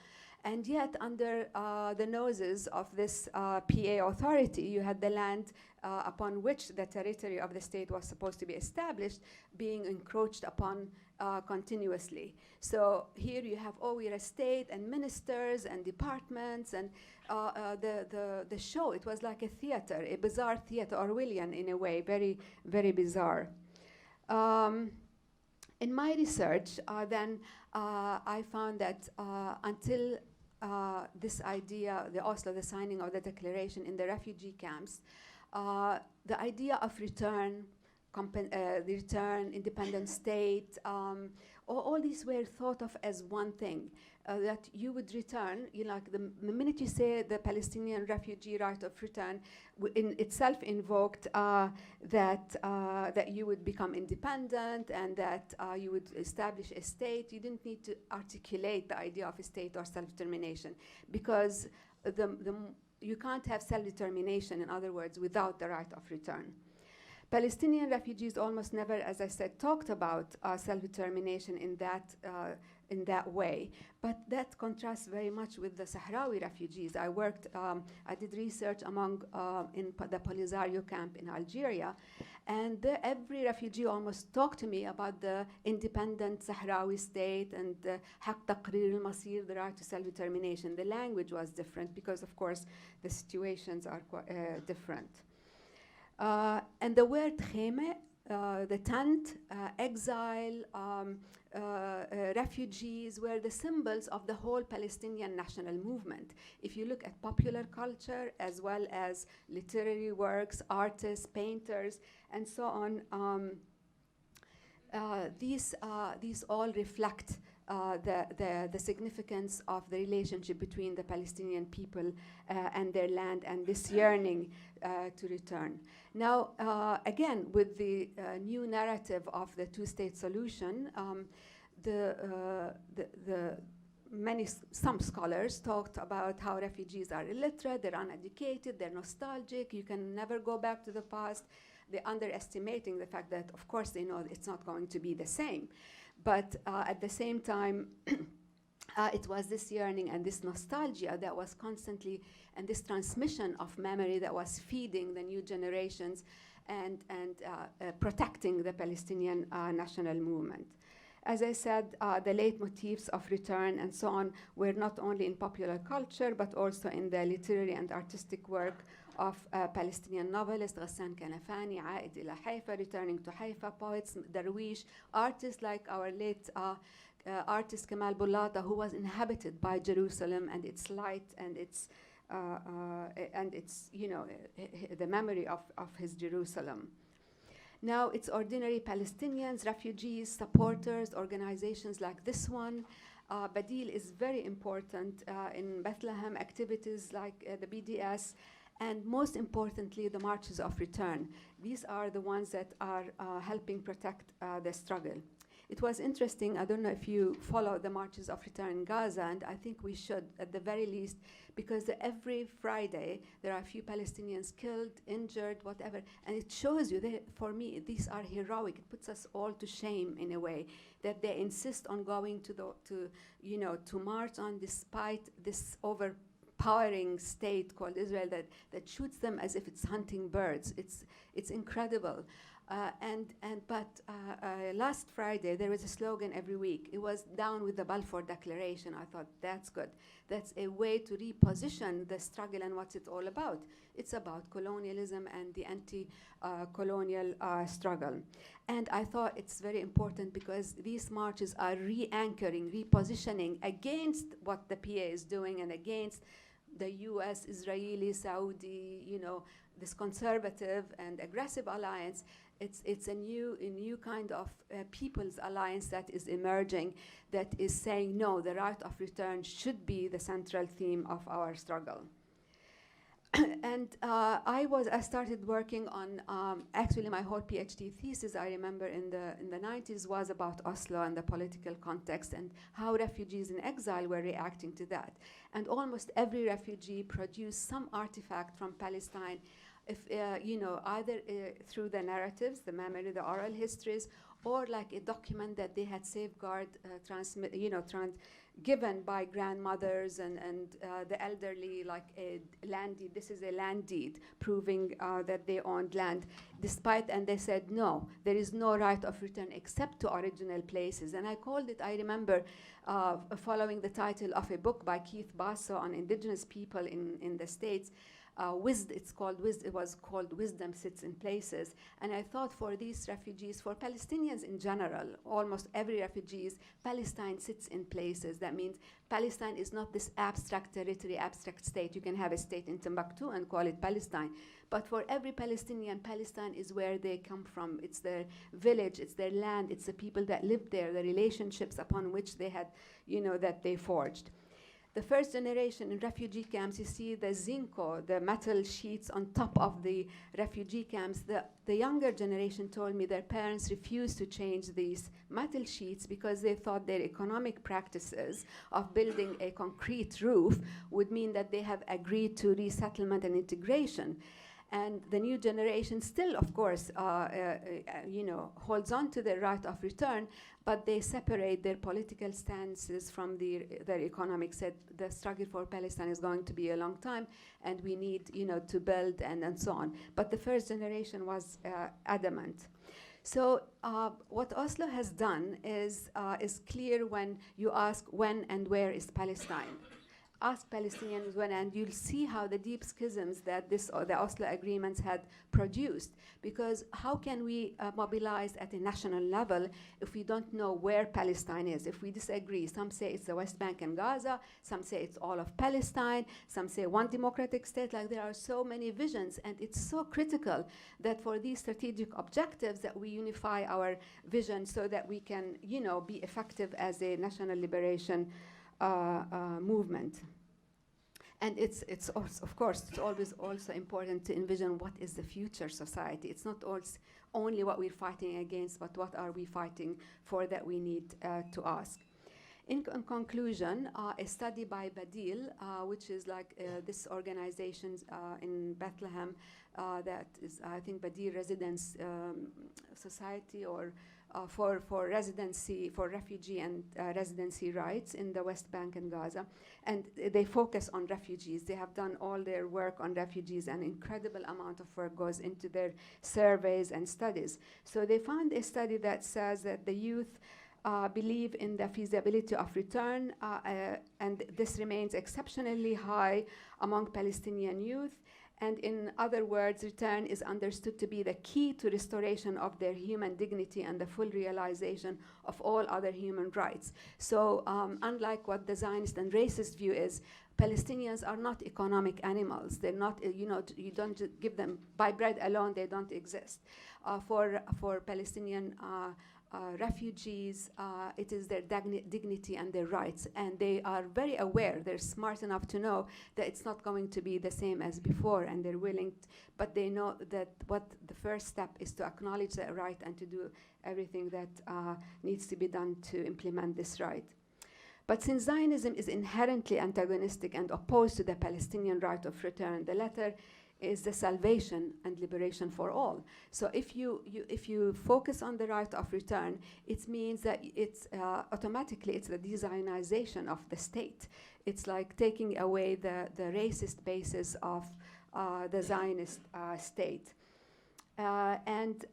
Speaker 4: And yet, under the noses of this PA authority, you had the land upon which the territory of the state was supposed to be established being encroached upon continuously. So here you have, we're a state, and ministers and departments, and the show, it was like a theater, a bizarre theater, Orwellian in a way, very, very bizarre. In my research, then I found that until this idea, the Oslo, the signing of the declaration in the refugee camps, the idea of return, the return, independent state, all these were thought of as one thing, that you would return, like the minute you say the Palestinian refugee right of return, in itself invoked that you would become independent and that you would establish a state. You didn't need to articulate the idea of a state or self-determination, because you can't have self-determination, in other words, without the right of return. Palestinian refugees almost never, as I said, talked about self-determination in that way, but that contrasts very much with the Sahrawi refugees. I did research in the Polisario camp in Algeria, and every refugee almost talked to me about the independent Sahrawi state and Haq Taqrir al-Masir, the right to self-determination. The language was different because, of course, the situations are different. And the word kheme, the tent, exile, refugees were the symbols of the whole Palestinian national movement. If you look at popular culture as well as literary works, artists, painters, and so on, these all reflect the significance of the relationship between the Palestinian people and their land and this yearning to return. Now, again, with the new narrative of the two-state solution, some scholars talked about how refugees are illiterate, they're uneducated, they're nostalgic, you can never go back to the past. They're underestimating the fact that, of course, they know it's not going to be the same. But at the same time, it was this yearning and this nostalgia that was constantly, and this transmission of memory that was feeding the new generations and protecting the Palestinian national movement. As I said, the leitmotifs of return and so on were not only in popular culture, but also in the literary and artistic work of Palestinian novelists, Ghassan Kanafani, Aid ila Haifa, returning to Haifa, poets, Darwish, artists like our late artist Kamal Bullata, who was inhabited by Jerusalem and its light and its the memory of his Jerusalem. Now it's ordinary Palestinians, refugees, supporters, organizations like this one. Badil is very important in Bethlehem, activities like the BDS, and most importantly, the marches of return. These are the ones that are helping protect the struggle. It was interesting, I don't know if you follow the marches of return in Gaza, and I think we should at the very least, because every Friday there are a few Palestinians killed, injured, whatever, and it shows you that, for me, these are heroic. It puts us all to shame in a way that they insist on going to march on despite this overpowering state called Israel that shoots them as if it's hunting birds. It's incredible. But last Friday, there was a slogan every week. It was down with the Balfour Declaration. I thought, that's good. That's a way to reposition the struggle and what's it all about. It's about colonialism and the anti-colonial struggle. And I thought it's very important because these marches are re-anchoring, repositioning against what the PA is doing and against the US, Israeli, Saudi, this conservative and aggressive alliance. It's a new kind of people's alliance that is emerging, that is saying, no, the right of return should be the central theme of our struggle. And I started working on, actually my whole PhD thesis, I remember in the 90s, was about Oslo and the political context and how refugees in exile were reacting to that. And almost every refugee produced some artifact from Palestine, either through the narratives, the memory, the oral histories, or like a document that they had given by grandmothers and the elderly, like a land deed. This is a land deed proving that they owned land, and they said, no, there is no right of return except to original places. And I called it, I remember, following the title of a book by Keith Basso on indigenous people in the States, it was called Wisdom Sits in Places. And I thought for these refugees, for Palestinians in general, almost every refugee, Palestine sits in places. That means Palestine is not this abstract territory, abstract state. You can have a state in Timbuktu and call it Palestine. But for every Palestinian, Palestine is where they come from. It's their village, it's their land, it's the people that lived there, the relationships upon which they had, that they forged. The first generation in refugee camps, you see the zinco, the metal sheets on top of the refugee camps. The younger generation told me their parents refused to change these metal sheets because they thought their economic practices of building a concrete roof would mean that they have agreed to resettlement and integration. And the new generation still, of course, holds on to their right of return, but they separate their political stances from their economics. Said the struggle for Palestine is going to be a long time, and we need, to build and so on. But the first generation was adamant. So what Oslo has done is clear when you ask when and where is Palestine. ask Palestinians when, and you'll see how the deep schisms that the Oslo agreements had produced. Because how can we mobilize at a national level if we don't know where Palestine is? If we disagree, some say it's the West Bank and Gaza, some say it's all of Palestine, some say one democratic state. Like, there are so many visions, and it's so critical that for these strategic objectives that we unify our vision so that we can, be effective as a national liberation movement. And it's also, of course, it's always also important to envision what is the future society. It's not only what we're fighting against, but what are we fighting for that we need to ask. In conclusion, a study by Badil, which is like this organization in Bethlehem, that is, I think, Badil Residence Society, or for residency, for refugee and residency rights in the West Bank and Gaza. And they focus on refugees. They have done all their work on refugees, and incredible amount of work goes into their surveys and studies. So they found a study that says that the youth believe in the feasibility of return, and this remains exceptionally high among Palestinian youth. And in other words, return is understood to be the key to restoration of their human dignity and the full realization of all other human rights. So unlike what the Zionist and racist view is, Palestinians are not economic animals. They're not, you don't just give them, by bread alone, they don't exist. For Palestinian refugees, it is their dignity and their rights, and they are very aware, they're smart enough to know that it's not going to be the same as before, and they're willing, but they know that what the first step is to acknowledge that right and to do everything that needs to be done to implement this right. But since Zionism is inherently antagonistic and opposed to the Palestinian right of return, the latter is the salvation and liberation for all. So if you focus on the right of return, it means that it's automatically it's the de-Zionization of the state. It's like taking away the racist basis of the Zionist state. And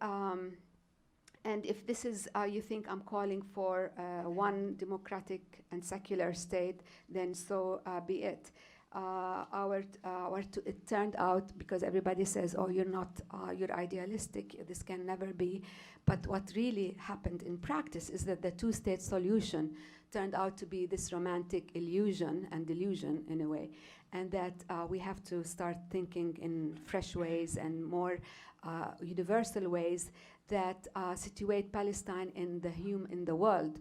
Speaker 4: if this is, you think I'm calling for one democratic and secular state, then so be it. It turned out, because everybody says, oh, you're idealistic, this can never be. But what really happened in practice is that the two-state solution turned out to be this romantic illusion and delusion in a way. And that we have to start thinking in fresh ways and more universal ways that situate Palestine in the world.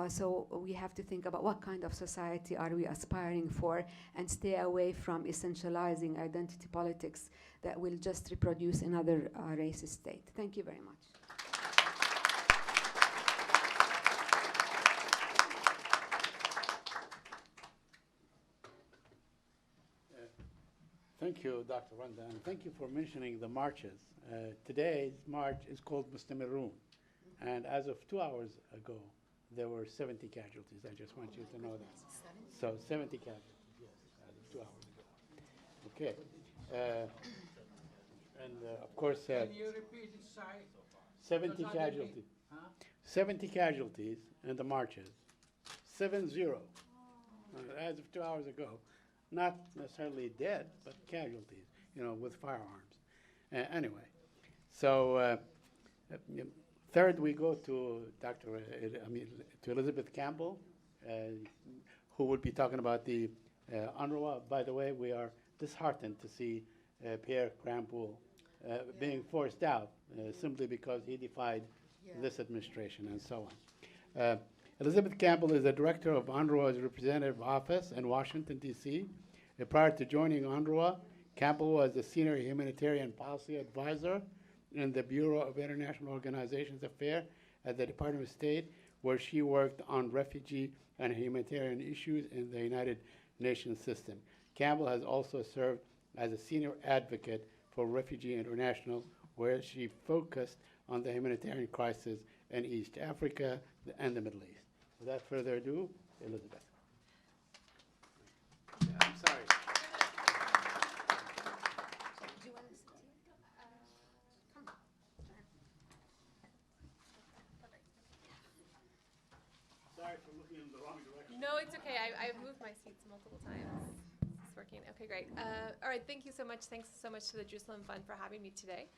Speaker 4: So we have to think about what kind of society are we aspiring for, and stay away from essentializing identity politics that will just reproduce another racist state. Thank you very much.
Speaker 2: Thank you, Dr. Randa, and thank you for mentioning the marches. Today's march is called Mustamirun, and as of 2 hours ago, there were 70 casualties. I just want you to know that. So 70 casualties, yes, as of 2 hours ago. Okay. Of course,
Speaker 5: Can you repeat the size?
Speaker 2: 70 casualties. 70 casualties in the marches. 70. As of 2 hours ago. Not necessarily dead, but casualties, with firearms. Anyway, so third we go to to Elizabeth Campbell, who will be talking about the UNRWA. By the way, we are disheartened to see Pierre Campbell being forced out simply because he defied this administration and so on. Elizabeth Campbell is the director of UNRWA's representative office in Washington, D.C. Prior to joining UNRWA, Campbell was the senior humanitarian policy advisor in the Bureau of International Organizations Affairs at the Department of State, where she worked on refugee and humanitarian issues in the United Nations system. Campbell has also served as a senior advocate for Refugee International, where she focused on the humanitarian crisis in East Africa and the Middle East. Without further ado, Elizabeth. I'm sorry.
Speaker 4: Do you want to sit here? Come on.
Speaker 2: Sorry for looking. me in the wrong direction.
Speaker 6: No, it's okay. I've moved my seats multiple times. It's working. Okay, great. All right, thank you so much. Thanks so much to the Jerusalem Fund for having me today.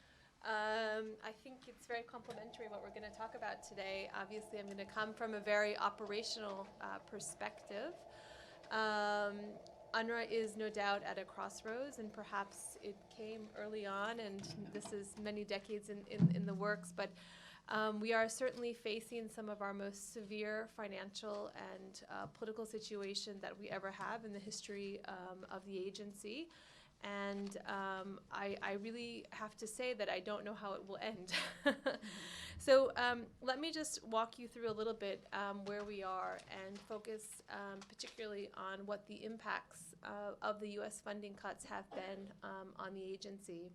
Speaker 6: I think it's very complimentary what we're going to talk about today. Obviously, I'm going to come from a very operational perspective. UNRWA is no doubt at a crossroads, and perhaps it came early on, and this is many decades in the works, but we are certainly facing some of our most severe financial and political situation that we ever have in the history of the agency. And I really have to say that I don't know how it will end. So let me just walk you through a little bit where we are and focus particularly on what the impacts of the U.S. funding cuts have been on the agency.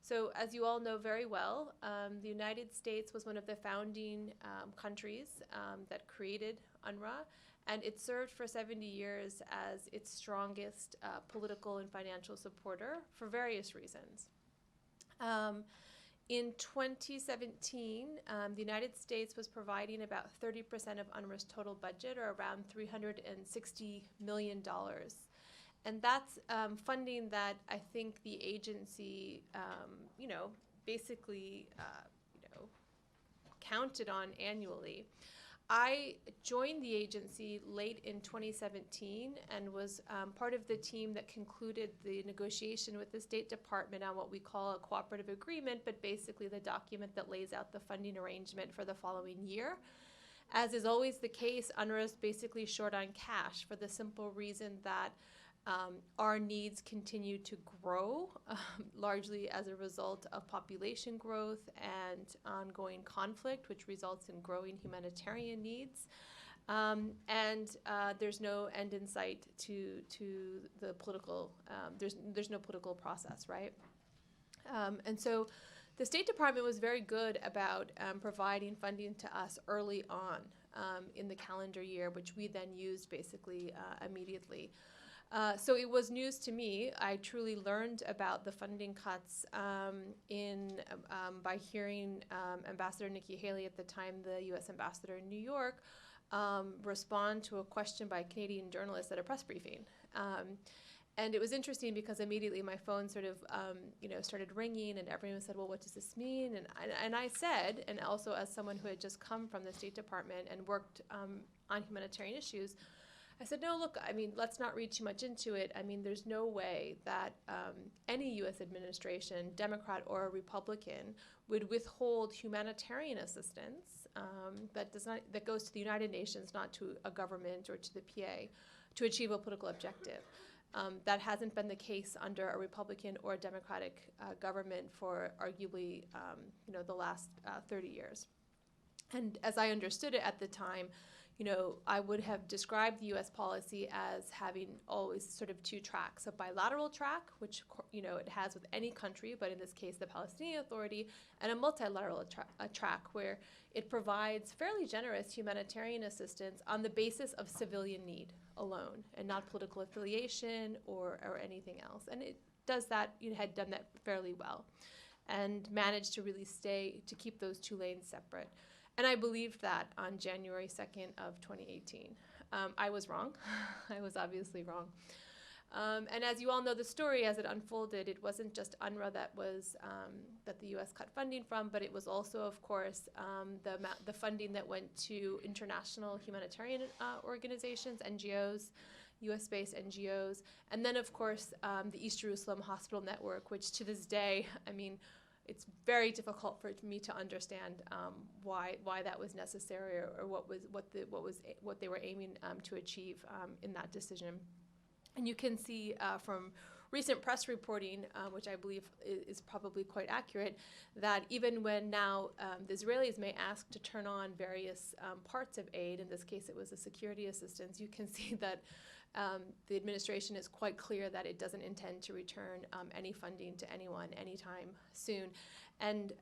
Speaker 6: So as you all know very well, the United States was one of the founding countries that created UNRWA, and it served for 70 years as its strongest political and financial supporter for various reasons. In 2017, the United States was providing about 30% of UNRWA's total budget, or around $360 million. And that's funding that I think the agency, basically, counted on annually. I joined the agency late in 2017 and was part of the team that concluded the negotiation with the State Department on what we call a cooperative agreement, but basically the document that lays out the funding arrangement for the following year. As is always the case, UNRWA is basically short on cash for the simple reason that our needs continue to grow, largely as a result of population growth and ongoing conflict, which results in growing humanitarian needs. And there's no end in sight to the political, there's no political process, right? And so the State Department was very good about providing funding to us early on in the calendar year, which we then used basically immediately. So it was news to me. I truly learned about the funding cuts by hearing Ambassador Nikki Haley, at the time the U.S. Ambassador in New York, respond to a question by a Canadian journalist at a press briefing. And it was interesting because immediately my phone sort of, started ringing, and everyone said, well, what does this mean? And I said, and also as someone who had just come from the State Department and worked on humanitarian issues, I said, no, look, let's not read too much into it. There's no way that any U.S. administration, Democrat or Republican, would withhold humanitarian assistance that goes to the United Nations, not to a government or to the PA, to achieve a political objective. That hasn't been the case under a Republican or a Democratic government for arguably, the last 30 years. And as I understood it at the time, I would have described the U.S. policy as having always sort of two tracks: a bilateral track, which it has with any country, but in this case the Palestinian Authority, and a multilateral track where it provides fairly generous humanitarian assistance on the basis of civilian need alone, and not political affiliation or anything else. And it does that. It had done that fairly well, and managed to really keep those two lanes separate. And I believed that on January 2nd of 2018. I was wrong. I was obviously wrong. And as you all know the story as it unfolded, it wasn't just UNRWA that the U.S. cut funding from, but it was also, of course, the funding that went to international humanitarian organizations, NGOs, U.S.-based NGOs, and then, of course, the East Jerusalem Hospital Network, which to this day, it's very difficult for me to understand why that was necessary, or what they were aiming to achieve in that decision. And you can see from recent press reporting, which I believe is probably quite accurate, that even when now the Israelis may ask to turn on various parts of aid, in this case it was a security assistance, you can see that the administration is quite clear that it doesn't intend to return any funding to anyone anytime soon. And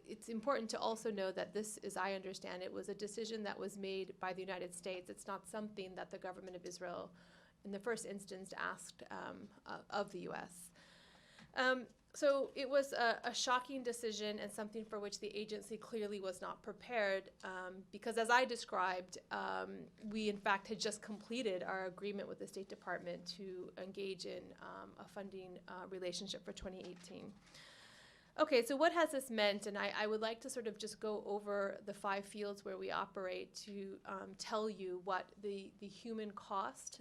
Speaker 6: it's important to also know that this, as I understand it, was a decision that was made by the United States. It's not something that the government of Israel, in the first instance, asked of the U.S. So it was a shocking decision and something for which the agency clearly was not prepared because, as I described, we in fact had just completed our agreement with the State Department to engage in a funding relationship for 2018. Okay, so what has this meant? And I would like to sort of just go over the 5 fields where we operate to tell you what the human cost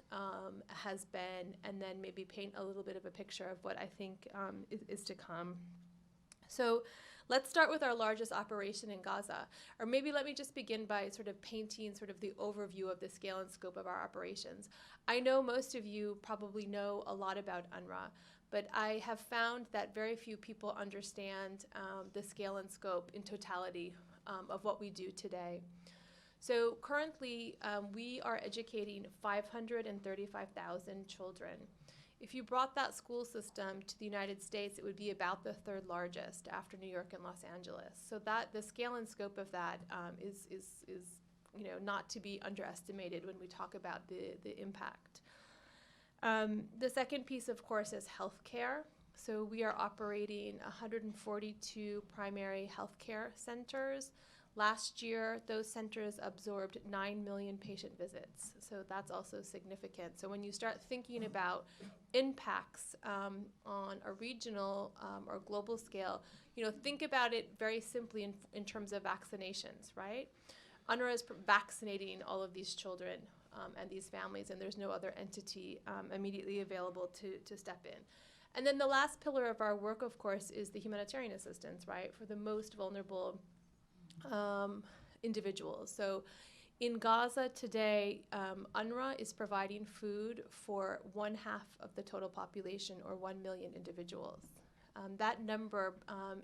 Speaker 6: has been, and then maybe paint a little bit of a picture of what I think is to come. So let's start with our largest operation in Gaza. Or maybe let me just begin by sort of painting sort of the overview of the scale and scope of our operations. I know most of you probably know a lot about UNRWA, but I have found that very few people understand the scale and scope in totality of what we do today. So currently, we are educating 535,000 children. If you brought that school system to the United States, it would be about the 3rd largest after New York and Los Angeles. So that the scale and scope of that is not to be underestimated when we talk about the impact. The second piece, of course, is healthcare. So we are operating 142 primary healthcare centers. Last year, those centers absorbed 9 million patient visits. So that's also significant. So when you start thinking about impacts on a regional or global scale, think about it very simply in terms of vaccinations, right? UNRWA is vaccinating all of these children and these families, and there's no other entity immediately available to step in. And then the last pillar of our work, of course, is the humanitarian assistance, right, for the most vulnerable individuals. So in Gaza today, UNRWA is providing food for 1/2 of the total population, or 1 million individuals. That number,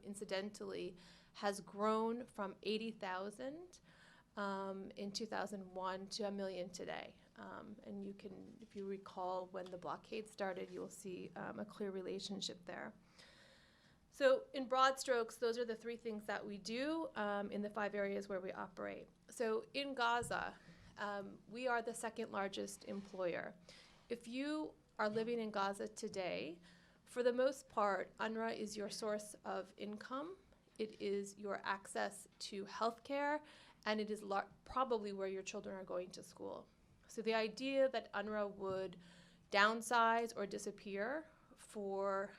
Speaker 6: incidentally, has grown from 80,000 in 2001 to 1 million today. And you can, if you recall when the blockade started, you'll see a clear relationship there. So in broad strokes, those are the 3 things that we do in the 5 areas where we operate. So in Gaza, we are the 2nd largest employer. If you are living in Gaza today, for the most part, UNRWA is your source of income. It is your access to healthcare, and it is probably where your children are going to school. So the idea that UNRWA would downsize or disappear for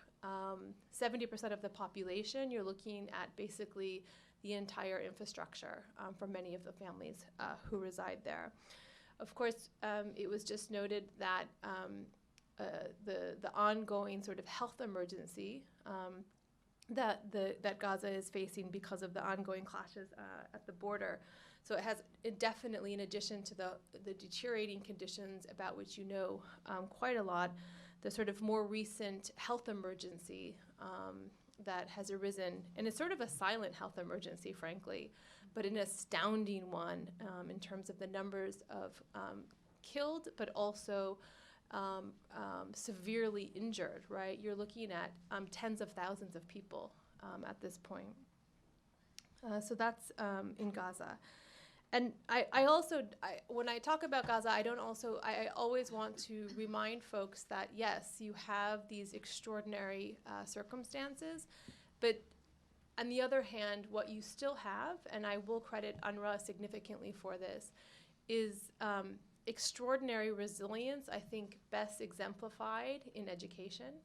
Speaker 6: 70% of the population, you're looking at basically the entire infrastructure for many of the families who reside there. Of course, it was just noted that the ongoing sort of health emergency that Gaza is facing because of the ongoing clashes at the border. So it has definitely, in addition to the deteriorating conditions about which you know quite a lot, the sort of more recent health emergency that has arisen. And it's sort of a silent health emergency, frankly, but an astounding one in terms of the numbers of killed, but also severely injured, right? You're looking at tens of thousands of people at this point. So that's in Gaza. And I also, when I talk about Gaza, I always want to remind folks that, yes, you have these extraordinary circumstances, but on the other hand, what you still have, and I will credit UNRWA significantly for this, is extraordinary resilience, I think best exemplified in education.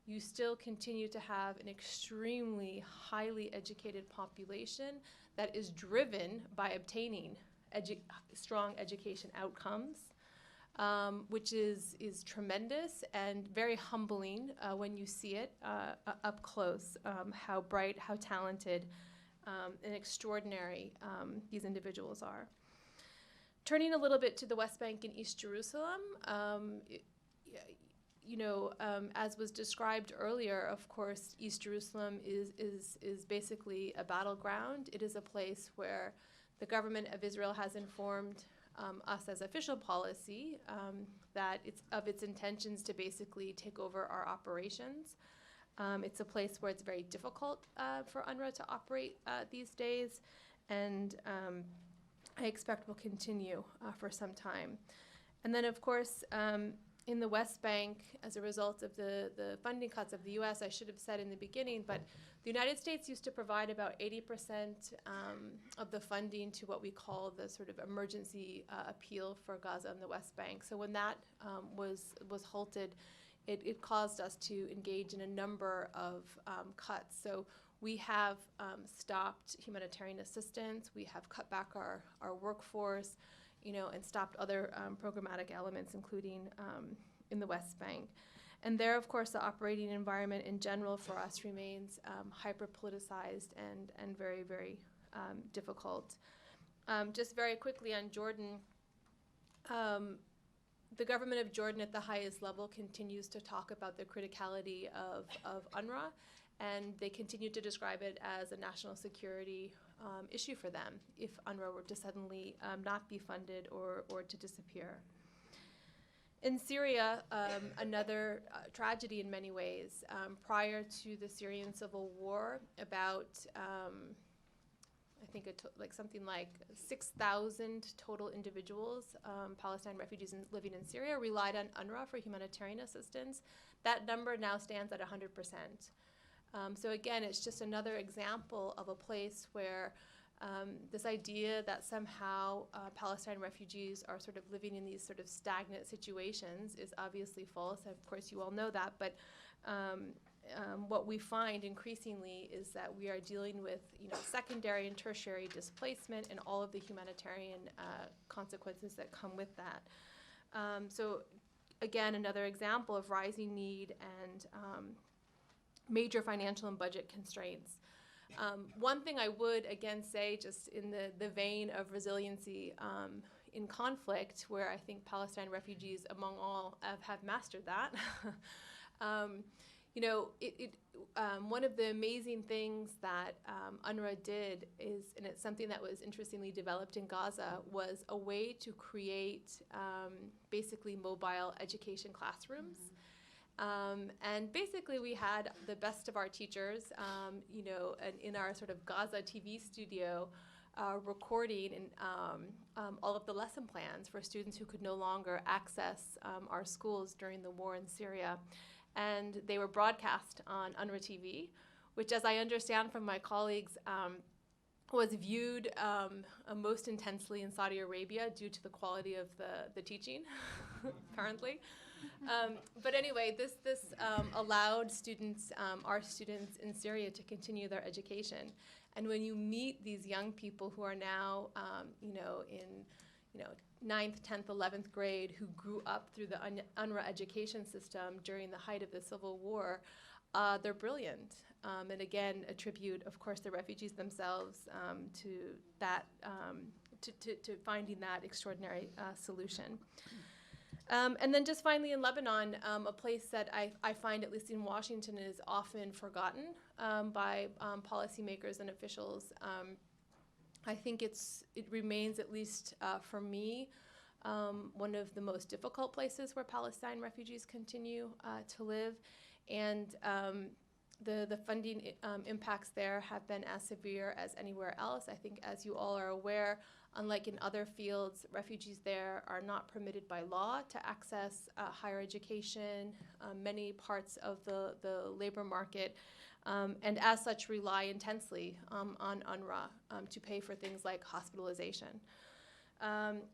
Speaker 6: You still continue to have an extremely highly educated population that is driven by obtaining strong education outcomes, which is tremendous and very humbling when you see it up close, how bright, how talented, and extraordinary these individuals are. Turning a little bit to the West Bank and East Jerusalem, as was described earlier, of course, East Jerusalem is basically a battleground. It is a place where the government of Israel has informed us as official policy that it's of its intentions to basically take over our operations. It's a place where it's very difficult for UNRWA to operate these days, and I expect will continue for some time. And then, of course, in the West Bank, as a result of the funding cuts of the U.S., I should have said in the beginning, but the United States used to provide about 80% of the funding to what we call the sort of emergency appeal for Gaza and the West Bank. So when that was halted, it caused us to engage in a number of cuts. So we have stopped humanitarian assistance, we have cut back our workforce, and stopped other programmatic elements, including in the West Bank. And there, of course, the operating environment in general for us remains hyper-politicized and very, very difficult. Just very quickly on Jordan, the government of Jordan at the highest level continues to talk about the criticality of UNRWA, and they continue to describe it as a national security issue for them if UNRWA were to suddenly not be funded or to disappear. In Syria, another tragedy in many ways. Prior to the Syrian civil war, about I think something like 6,000 total individuals, Palestine refugees living in Syria, relied on UNRWA for humanitarian assistance. That number now stands at 100%. So again, it's just another example of a place where this idea that somehow Palestine refugees are sort of living in these sort of stagnant situations is obviously false. Of course, you all know that, but what we find increasingly is that we are dealing with secondary and tertiary displacement and all of the humanitarian consequences that come with that. So again, another example of rising need and major financial and budget constraints. One thing I would again say, just in the vein of resiliency in conflict, where I think Palestine refugees among all have mastered that. One of the amazing things that UNRWA did is, and it's something that was interestingly developed in Gaza, was a way to create basically mobile education classrooms. And basically we had the best of our teachers, and in our sort of Gaza TV studio, recording all of the lesson plans for students who could no longer access our schools during the war in Syria. And they were broadcast on UNRWA TV, which, as I understand from my colleagues, was viewed most intensely in Saudi Arabia due to the quality of the teaching, apparently. But anyway, this allowed students, our students in Syria, to continue their education. And when you meet these young people who are now, in 9th, 10th, 11th grade, who grew up through the UNRWA education system during the height of the Civil War, they're brilliant. And again, attribute, of course, the refugees themselves to that, to finding that extraordinary solution. And then just finally in Lebanon, a place that I find, at least in Washington, is often forgotten by policymakers and officials. I think it remains, at least for me, one of the most difficult places where Palestine refugees continue to live. And the funding impacts there have been as severe as anywhere else. I think, as you all are aware, unlike in other fields, refugees there are not permitted by law to access higher education, many parts of the labor market, and as such rely intensely on UNRWA to pay for things like hospitalization.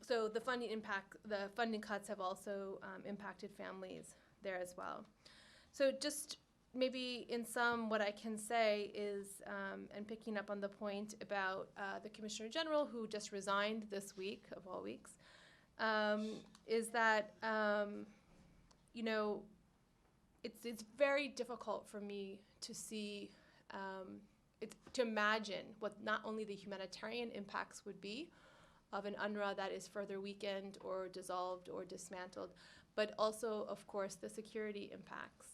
Speaker 6: So the funding cuts have also impacted families there as well. So just maybe in sum, what I can say is, and picking up on the point about the Commissioner General, who just resigned this week, of all weeks, is that, it's very difficult for me to see, to imagine what not only the humanitarian impacts would be of an UNRWA that is further weakened or dissolved or dismantled, but also, of course, the security impacts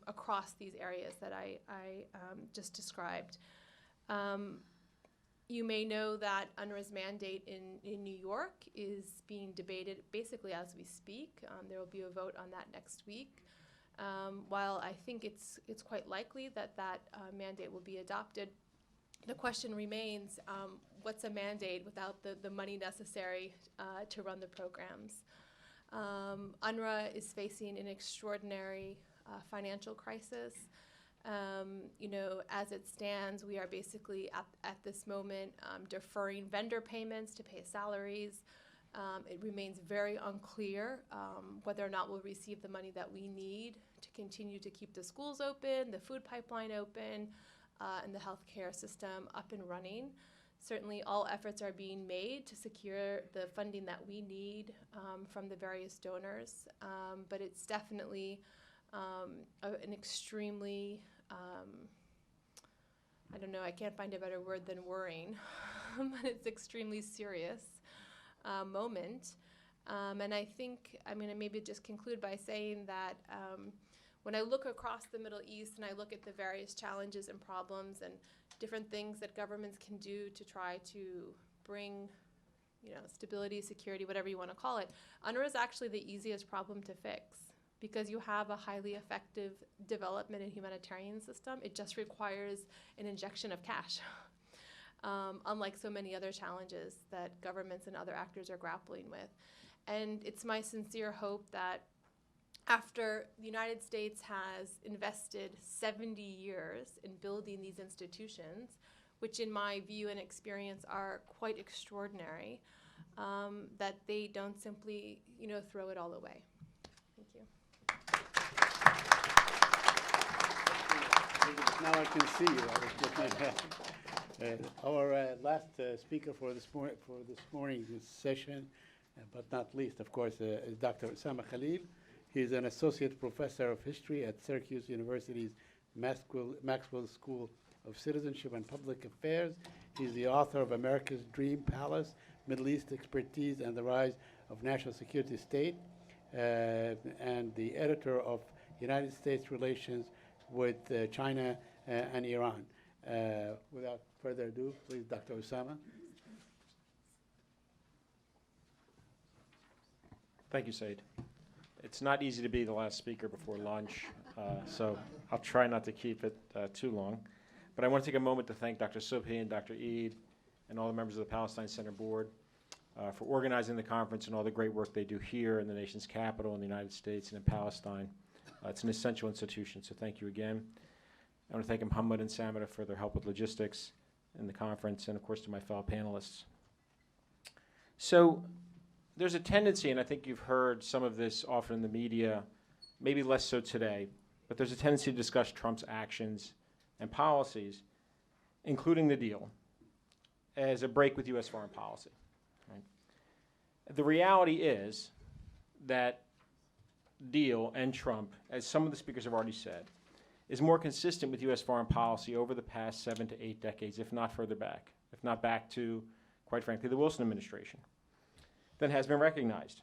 Speaker 6: across these areas that I just described. You may know that UNRWA's mandate in New York is being debated basically as we speak. There will be a vote on that next week. While I think it's quite likely that mandate will be adopted, the question remains, what's a mandate without the money necessary to run the programs? UNRWA is facing an extraordinary financial crisis. As it stands, we are basically at this moment deferring vendor payments to pay salaries. It remains very unclear whether or not we'll receive the money that we need to continue to keep the schools open, the food pipeline open, and the healthcare system up and running. Certainly all efforts are being made to secure the funding that we need from the various donors, but it's definitely an extremely, I don't know, I can't find a better word than worrying, but it's extremely serious moment. And I think I'm going to maybe just conclude by saying that when I look across the Middle East and I look at the various challenges and problems and different things that governments can do to try to bring stability, security, whatever you want to call it, UNRWA is actually the easiest problem to fix because you have a highly effective development and humanitarian system. It just requires an injection of cash. Unlike so many other challenges that governments and other actors are grappling with. And it's my sincere hope that after the United States has invested 70 years in building these institutions, which in my view and experience are quite extraordinary, that they don't simply, throw it all away. Thank you.
Speaker 2: Now I can see you. I was looking at our last speaker for this morning's session, but not least, of course, is Dr. Osamah Khalil. He's an associate professor of history at Syracuse University's Maxwell School of Citizenship and Public Affairs. He's the author of America's Dream Palace, Middle East Expertise and the Rise of National Security State, and the editor of United States Relations with China and Iran. Without further ado, please, Dr. Osamah.
Speaker 7: Thank you, Said. It's not easy to be the last speaker before lunch, so I'll try not to keep it too long. But I want to take a moment to thank Dr. Subhi and Dr. Eid and all the members of the Palestine Center Board for organizing the conference and all the great work they do here in the nation's capital in the United States and in Palestine. It's an essential institution, so thank you again. I want to thank Muhammad and Samira for their help with logistics in the conference, and of course to my fellow panelists. So there's a tendency, and I think you've heard some of this often in the media, maybe less so today, but there's a tendency to discuss Trump's actions and policies, including the deal, as a break with U.S. foreign policy. Right? The reality is that deal and Trump, as some of the speakers have already said, is more consistent with U.S. foreign policy over the past 7 to 8 decades, if not further back, if not back to, quite frankly, the Wilson administration, than has been recognized.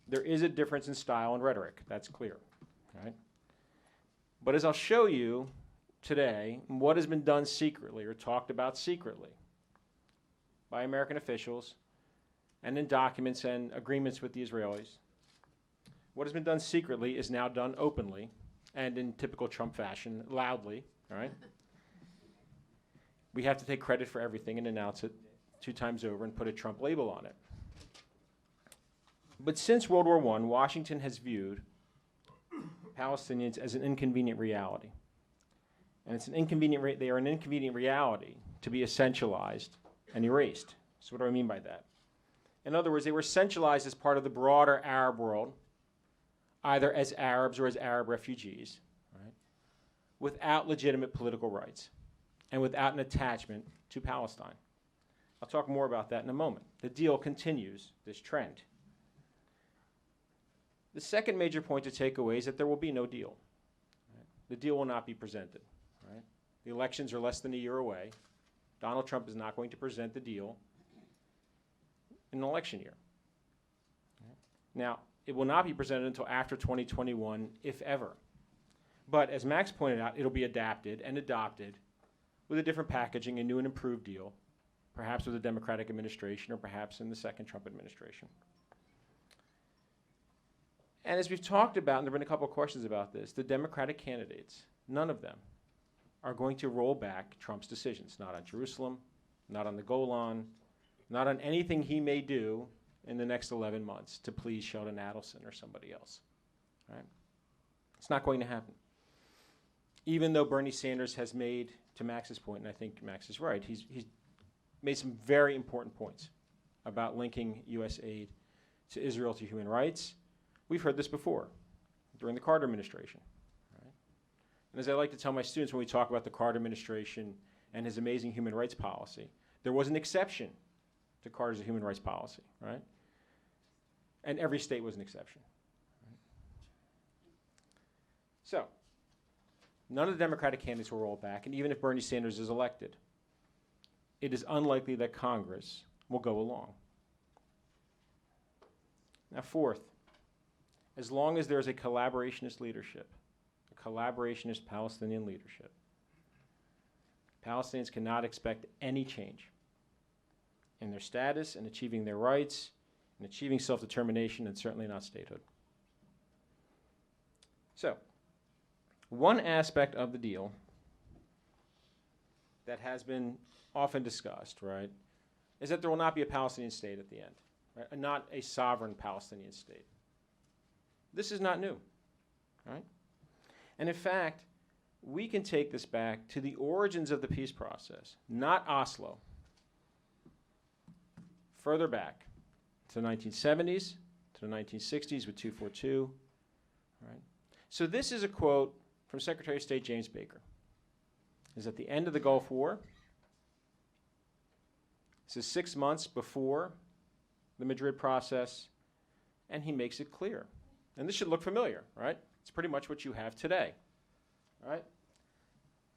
Speaker 7: There is a difference in style and rhetoric, that's clear, right? But as I'll show you today, what has been done secretly or talked about secretly by American officials and in documents and agreements with the Israelis, what has been done secretly is now done openly and in typical Trump fashion, loudly, all right? We have to take credit for everything and announce it 2 times over and put a Trump label on it. But since World War I, Washington has viewed Palestinians as an inconvenient reality. And it's an inconvenient they are an inconvenient reality to be essentialized and erased. So what do I mean by that? In other words, they were essentialized as part of the broader Arab world, either as Arabs or as Arab refugees, right, without legitimate political rights and without an attachment to Palestine. I'll talk more about that in a moment. The deal continues this trend. The second major point to take away is that there will be no deal. Right? The deal will not be presented. Right? The elections are less than a year away. Donald Trump is not going to present the deal in an election year. Right? Now, it will not be presented until after 2021, if ever. But as Max pointed out, it'll be adapted and adopted with a different packaging, a new and improved deal, perhaps with a Democratic administration or perhaps in the second Trump administration. And as we've talked about, and there have been a couple of questions about this, the Democratic candidates, none of them are going to roll back Trump's decisions, not on Jerusalem, not on the Golan, not on anything he may do in the next 11 months to please Sheldon Adelson or somebody else. Right? It's not going to happen. Even though Bernie Sanders has made, to Max's point, and I think Max is right, he's made some very important points about linking U.S. aid to Israel to human rights. We've heard this before, during the Carter administration. Right? And as I like to tell my students when we talk about the Carter administration and his amazing human rights policy, there was an exception to Carter's human rights policy, right? And every state was an exception. Right? So, none of the Democratic candidates will roll back, and even if Bernie Sanders is elected, it is unlikely that Congress will go along. Now, fourth, as long as there is a collaborationist leadership, a collaborationist Palestinian leadership, Palestinians cannot expect any change in their status and achieving their rights and achieving self-determination, and certainly not statehood. So, one aspect of the deal that has been often discussed, right, is that there will not be a Palestinian state at the end, right? And not a sovereign Palestinian state. This is not new, right? And in fact, we can take this back to the origins of the peace process, not Oslo. Further back to the 1970s, to the 1960s with 242, right? So this is a quote from Secretary of State James Baker. Is at the end of the Gulf War. This is 6 months before the Madrid process, and he makes it clear. And this should look familiar, right? It's pretty much what you have today, right?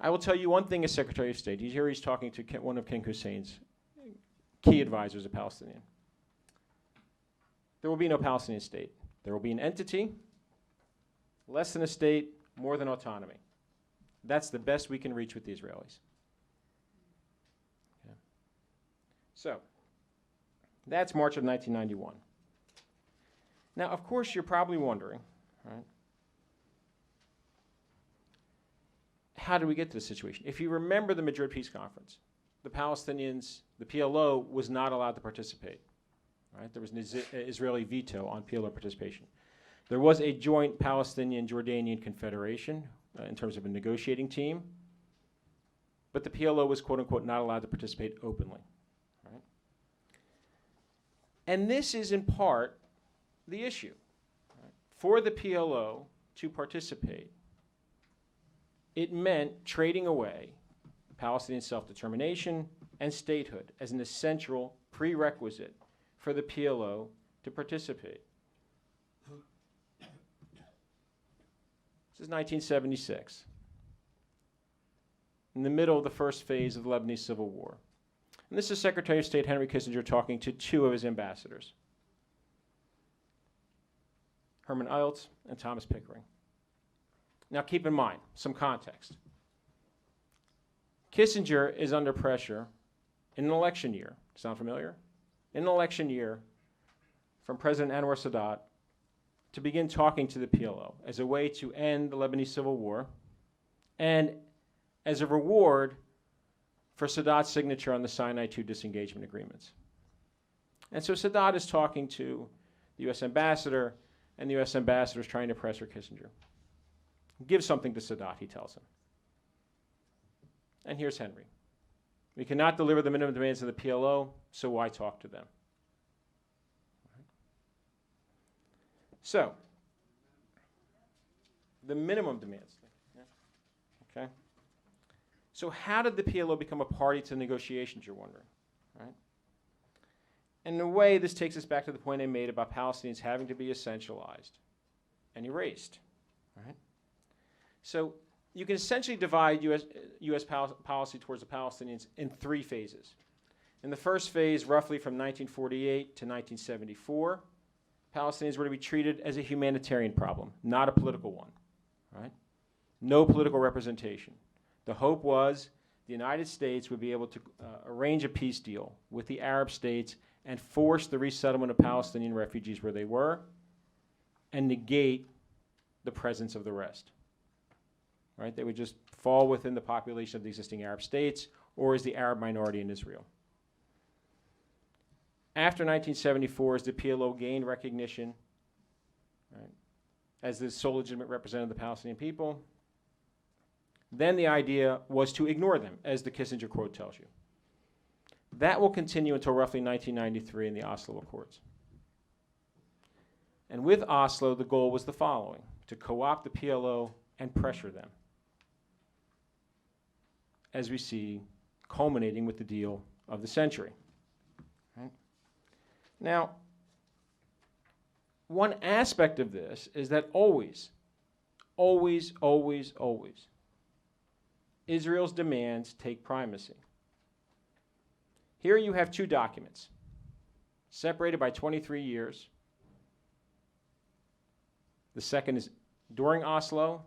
Speaker 7: I will tell you one thing as Secretary of State. He's talking to one of King Hussein's key advisors, a Palestinian. There will be no Palestinian state. There will be an entity, less than a state, more than autonomy. That's the best we can reach with the Israelis. Okay. So, that's March of 1991. Now, of course, you're probably wondering, right, how did we get to this situation? If you remember the Madrid Peace Conference, the Palestinians, the PLO was not allowed to participate. Right? There was an Israeli veto on PLO participation. There was a joint Palestinian-Jordanian confederation in terms of a negotiating team, but the PLO was, quote unquote, not allowed to participate openly. Right? And this is in part the issue. Right? For the PLO to participate, it meant trading away Palestinian self-determination and statehood as an essential prerequisite for the PLO to participate. This is 1976, in the middle of the first phase of the Lebanese Civil War. And this is Secretary of State Henry Kissinger talking to two of his ambassadors, Herman Eilts and Thomas Pickering. Now keep in mind, some context. Kissinger is under pressure in an election year. Sound familiar? In an election year from President Anwar Sadat to begin talking to the PLO as a way to end the Lebanese Civil War and as a reward for Sadat's signature on the Sinai II disengagement agreements. And so Sadat is talking to the U.S. ambassador, and the U.S. ambassador is trying to pressure Kissinger. Give something to Sadat, he tells him. And here's Henry. We cannot deliver the minimum demands of the PLO, so why talk to them? So, the minimum demands. Okay? So how did the PLO become a party to the negotiations, you're wondering? Right? And in a way, this takes us back to the point I made about Palestinians having to be essentialized and erased. Right? So you can essentially divide U.S. policy towards the Palestinians in three phases. In the first phase, roughly from 1948 to 1974, Palestinians were to be treated as a humanitarian problem, not a political one. Right? No political representation. The hope was the United States would be able to arrange a peace deal with the Arab states and force the resettlement of Palestinian refugees where they were and negate the presence of the rest. Right? They would just fall within the population of the existing Arab states or as the Arab minority in Israel. After 1974, as the PLO gained recognition, right, as the sole legitimate representative of the Palestinian people, then the idea was to ignore them, as the Kissinger quote tells you. That will continue until roughly 1993 in the Oslo Accords. And with Oslo, the goal was the following: to co-opt the PLO and pressure them, as we see culminating with the deal of the century. Right? Now, one aspect of this is that always, Israel's demands take primacy. Here you have two documents, separated by 23 years. The second is during Oslo,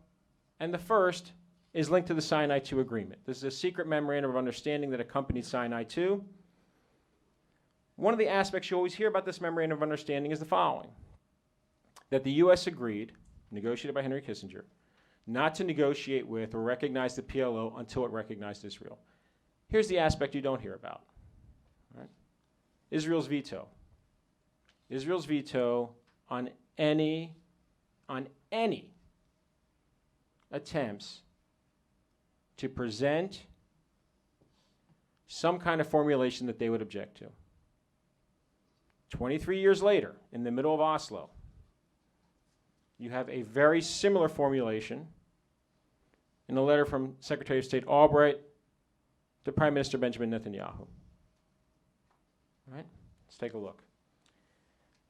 Speaker 7: and the first is linked to the Sinai II agreement. This is a secret memorandum of understanding that accompanied Sinai II. One of the aspects you always hear about this memorandum of understanding is the following: that the U.S. agreed, negotiated by Henry Kissinger, not to negotiate with or recognize the PLO until it recognized Israel. Here's the aspect you don't hear about. Right? Israel's veto. Israel's veto on any attempts to present some kind of formulation that they would object to. 23 years later, in the middle of Oslo, you have a very similar formulation in a letter from Secretary of State Albright to Prime Minister Benjamin Netanyahu. All right? Let's take a look.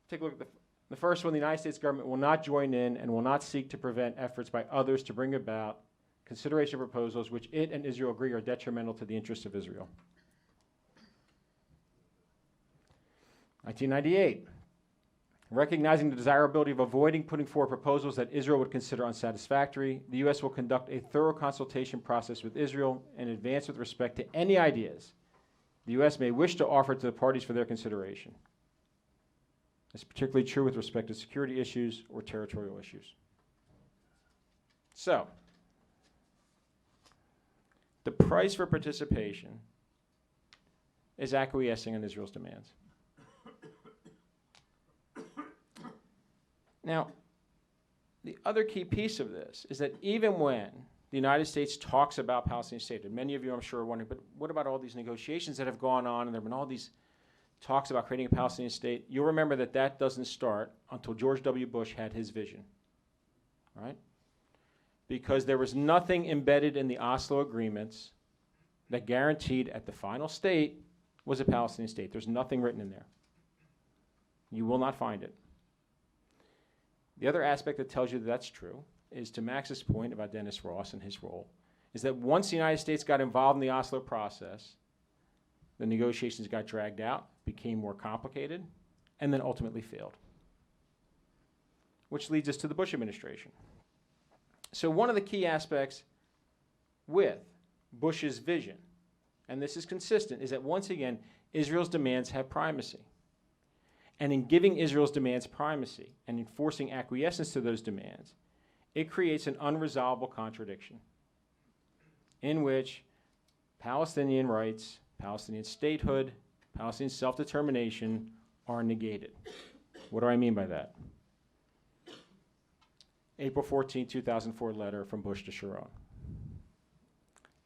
Speaker 7: Take a look at the first one. The United States government will not join in and will not seek to prevent efforts by others to bring about consideration of proposals which it and Israel agree are detrimental to the interests of Israel. 1998. Recognizing the desirability of avoiding putting forward proposals that Israel would consider unsatisfactory, the U.S. will conduct a thorough consultation process with Israel in advance with respect to any ideas the U.S. may wish to offer to the parties for their consideration. This is particularly true with respect to security issues or territorial issues. So, the price for participation is acquiescing in Israel's demands. Now, the other key piece of this is that even when the United States talks about Palestinian state, and many of you I'm sure are wondering, but what about all these negotiations that have gone on, and there have been all these talks about creating a Palestinian state? You'll remember that that doesn't start until George W. Bush had his vision, right? Because there was nothing embedded in the Oslo agreements that guaranteed at the final state was a Palestinian state. There's nothing written in there. You will not find it. The other aspect that tells you that that's true is, to Max's point about Dennis Ross and his role, is that once the United States got involved in the Oslo process, the negotiations got dragged out, became more complicated, and then ultimately failed. Which leads us to the Bush administration. So one of the key aspects with Bush's vision, and this is consistent, is that once again, Israel's demands have primacy. And in giving Israel's demands primacy and enforcing acquiescence to those demands, it creates an unresolvable contradiction in which Palestinian rights, Palestinian statehood, Palestinian self-determination are negated. What do I mean by that? April 14, 2004 letter from Bush to Sharon.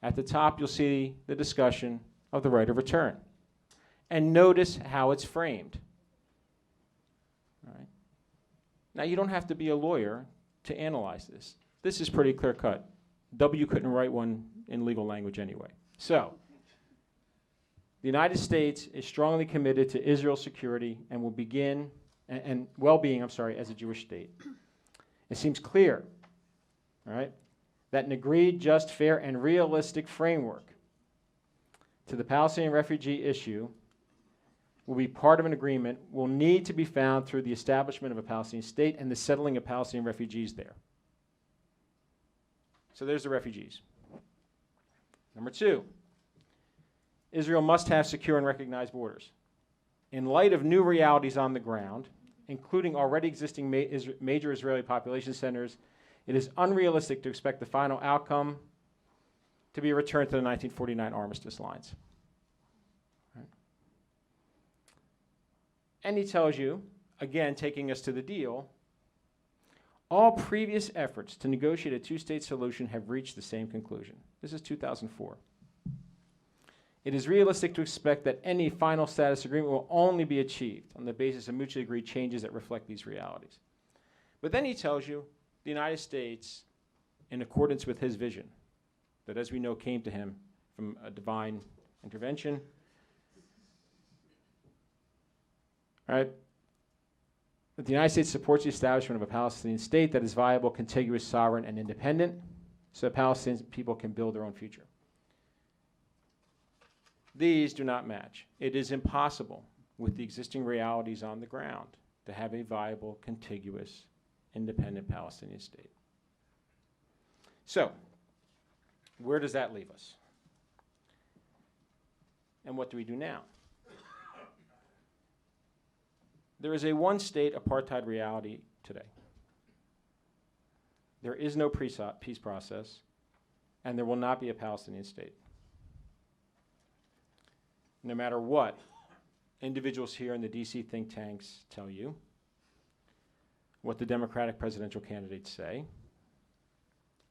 Speaker 7: At the top, you'll see the discussion of the right of return. And notice how it's framed. All right. Now, you don't have to be a lawyer to analyze this. This is pretty clear-cut. W couldn't write one in legal language anyway. So, the United States is strongly committed to Israel's security and will begin, and well-being, as a Jewish state. It seems clear, all right, that an agreed, just, fair, and realistic framework to the Palestinian refugee issue will be part of an agreement will need to be found through the establishment of a Palestinian state and the settling of Palestinian refugees there. So there's the refugees. Number two, Israel must have secure and recognized borders. In light of new realities on the ground, including already existing major Israeli population centers, it is unrealistic to expect the final outcome to be a return to the 1949 armistice lines. Right. And he tells you, again, taking us to the deal, all previous efforts to negotiate a two-state solution have reached the same conclusion. This is 2004. It is realistic to expect that any final status agreement will only be achieved on the basis of mutually agreed changes that reflect these realities. But then he tells you the United States, in accordance with his vision, that as we know came to him from a divine intervention, right? That the United States supports the establishment of a Palestinian state that is viable, contiguous, sovereign, and independent, so that Palestinian people can build their own future. These do not match. It is impossible with the existing realities on the ground to have a viable, contiguous, independent Palestinian state. So, where does that leave us? And what do we do now? There is a one-state apartheid reality today. There is no peace process, and there will not be a Palestinian state. No matter what individuals here in the DC think tanks tell you, what the Democratic presidential candidates say,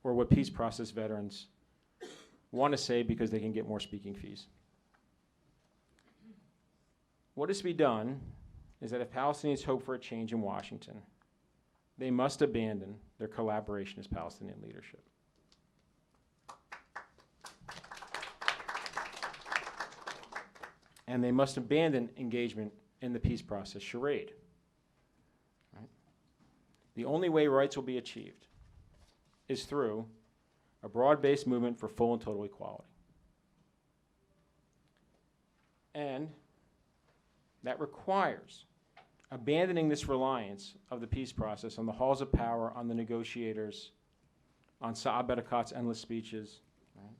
Speaker 7: or what peace process veterans want to say because they can get more speaking fees. What is to be done is that if Palestinians hope for a change in Washington, they must abandon their collaboration as Palestinian leadership. And they must abandon engagement in the peace process charade. Right? The only way rights will be achieved is through a broad-based movement for full and total equality. And that requires abandoning this reliance of the peace process on the halls of power, on the negotiators, on Saab Erekat endless speeches. Right?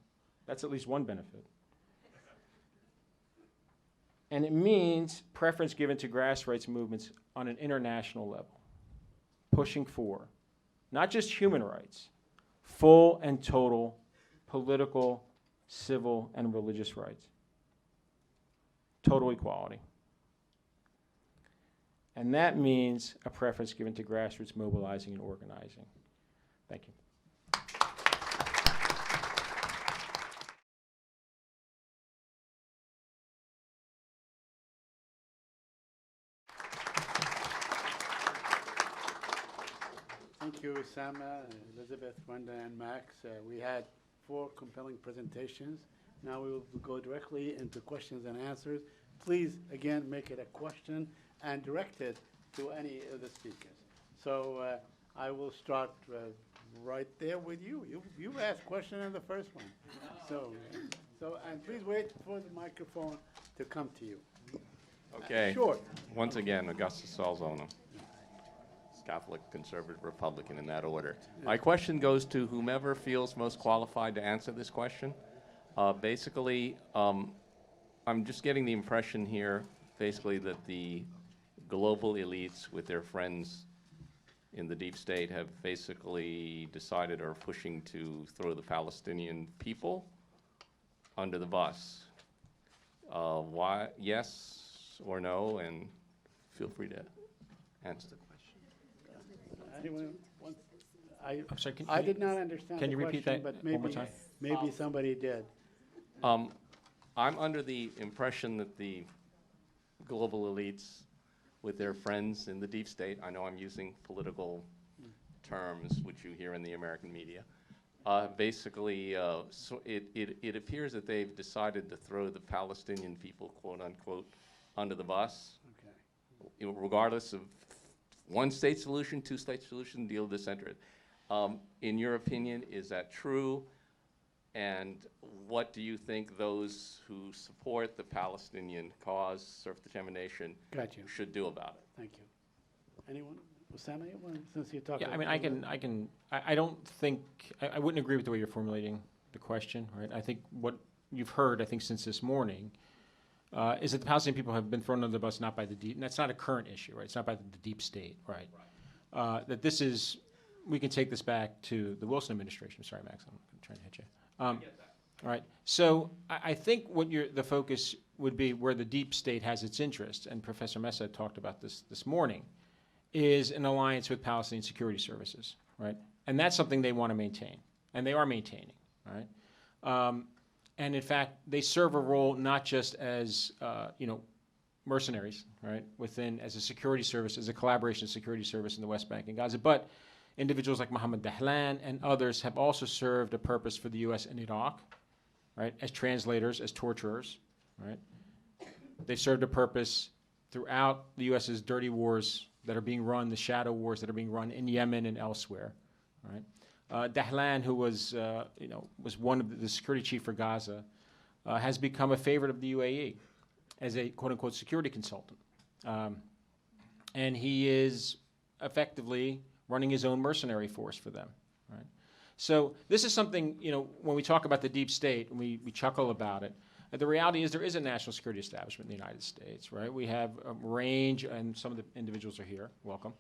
Speaker 7: That's at least one benefit. And it means preference given to grassroots movements on an international level, pushing for not just human rights, full and total political, civil, and religious rights. Total equality. And that means a preference given to grassroots mobilizing and organizing. Thank you.
Speaker 2: Thank you, Osamah, Elizabeth, Randa, and Max. We had 4 compelling presentations. Now we will go directly into questions and answers. Please, again, make it a question and direct it to any of the speakers. So I will start right there with you. You asked question in the first one. So and please wait for the microphone to come to you.
Speaker 8: Okay.
Speaker 2: Short.
Speaker 8: Once again, Augustus Salzona, Catholic, Conservative, Republican, in that order. My question goes to whomever feels most qualified to answer this question. Basically, I'm just getting the impression here, basically, that the global elites with their friends in the deep state have basically decided or are pushing to throw the Palestinian people under the bus. Why? Yes or no? And feel free to answer the question.
Speaker 2: Anyone wants?
Speaker 7: I'm sorry,
Speaker 2: I did not understand
Speaker 7: can
Speaker 2: the
Speaker 7: you repeat
Speaker 2: question,
Speaker 7: that
Speaker 2: but
Speaker 7: one more time?
Speaker 2: maybe somebody did.
Speaker 8: I'm under the impression that the global elites with their friends in the deep state, I know I'm using political terms which you hear in the American media, basically so it appears that they've decided to throw the Palestinian people, quote unquote, under the bus,
Speaker 2: Okay.
Speaker 8: Regardless of one-state solution, two-state solution, deal dissented. In your opinion, is that true? And what do you think those who support the Palestinian cause, self-determination,
Speaker 2: Got you.
Speaker 8: should do about it?
Speaker 2: Thank you. Anyone? Osamah, since you talked.
Speaker 7: Yeah, I mean, I don't think, I wouldn't agree with the way you're formulating the question, right? I think what you've heard, I think, since this morning, is that the Palestinian people have been thrown under the bus not by the deep, and that's not a current issue, right? It's not by the deep state, right? That this is, we can take this back to the Wilson administration. Sorry, Max, I'm trying to hit you. All right, so I think what the focus would be where the deep state has its interest, and Professor Messa talked about this morning, is an alliance with Palestinian security services, right? And that's something they want to maintain, and they are maintaining, right? And in fact, they serve a role not just as, mercenaries, right, as a security service, as a collaboration security service in the West Bank and Gaza, but individuals like Mohammed Dahlan and others have also served a purpose for the U.S. in Iraq, right, as translators, as torturers, right? They've served a purpose throughout the U.S.'s dirty wars that are being run, the shadow wars that are being run in Yemen and elsewhere, right? Dahlan, who was one of the security chief for Gaza, has become a favorite of the UAE as a quote-unquote security consultant. And he is effectively running his own mercenary force for them, right? So this is something, when we talk about the deep state, and we chuckle about it, the reality is there is a national security establishment in the United States, right? We have a range, and some of the individuals are here. Welcome.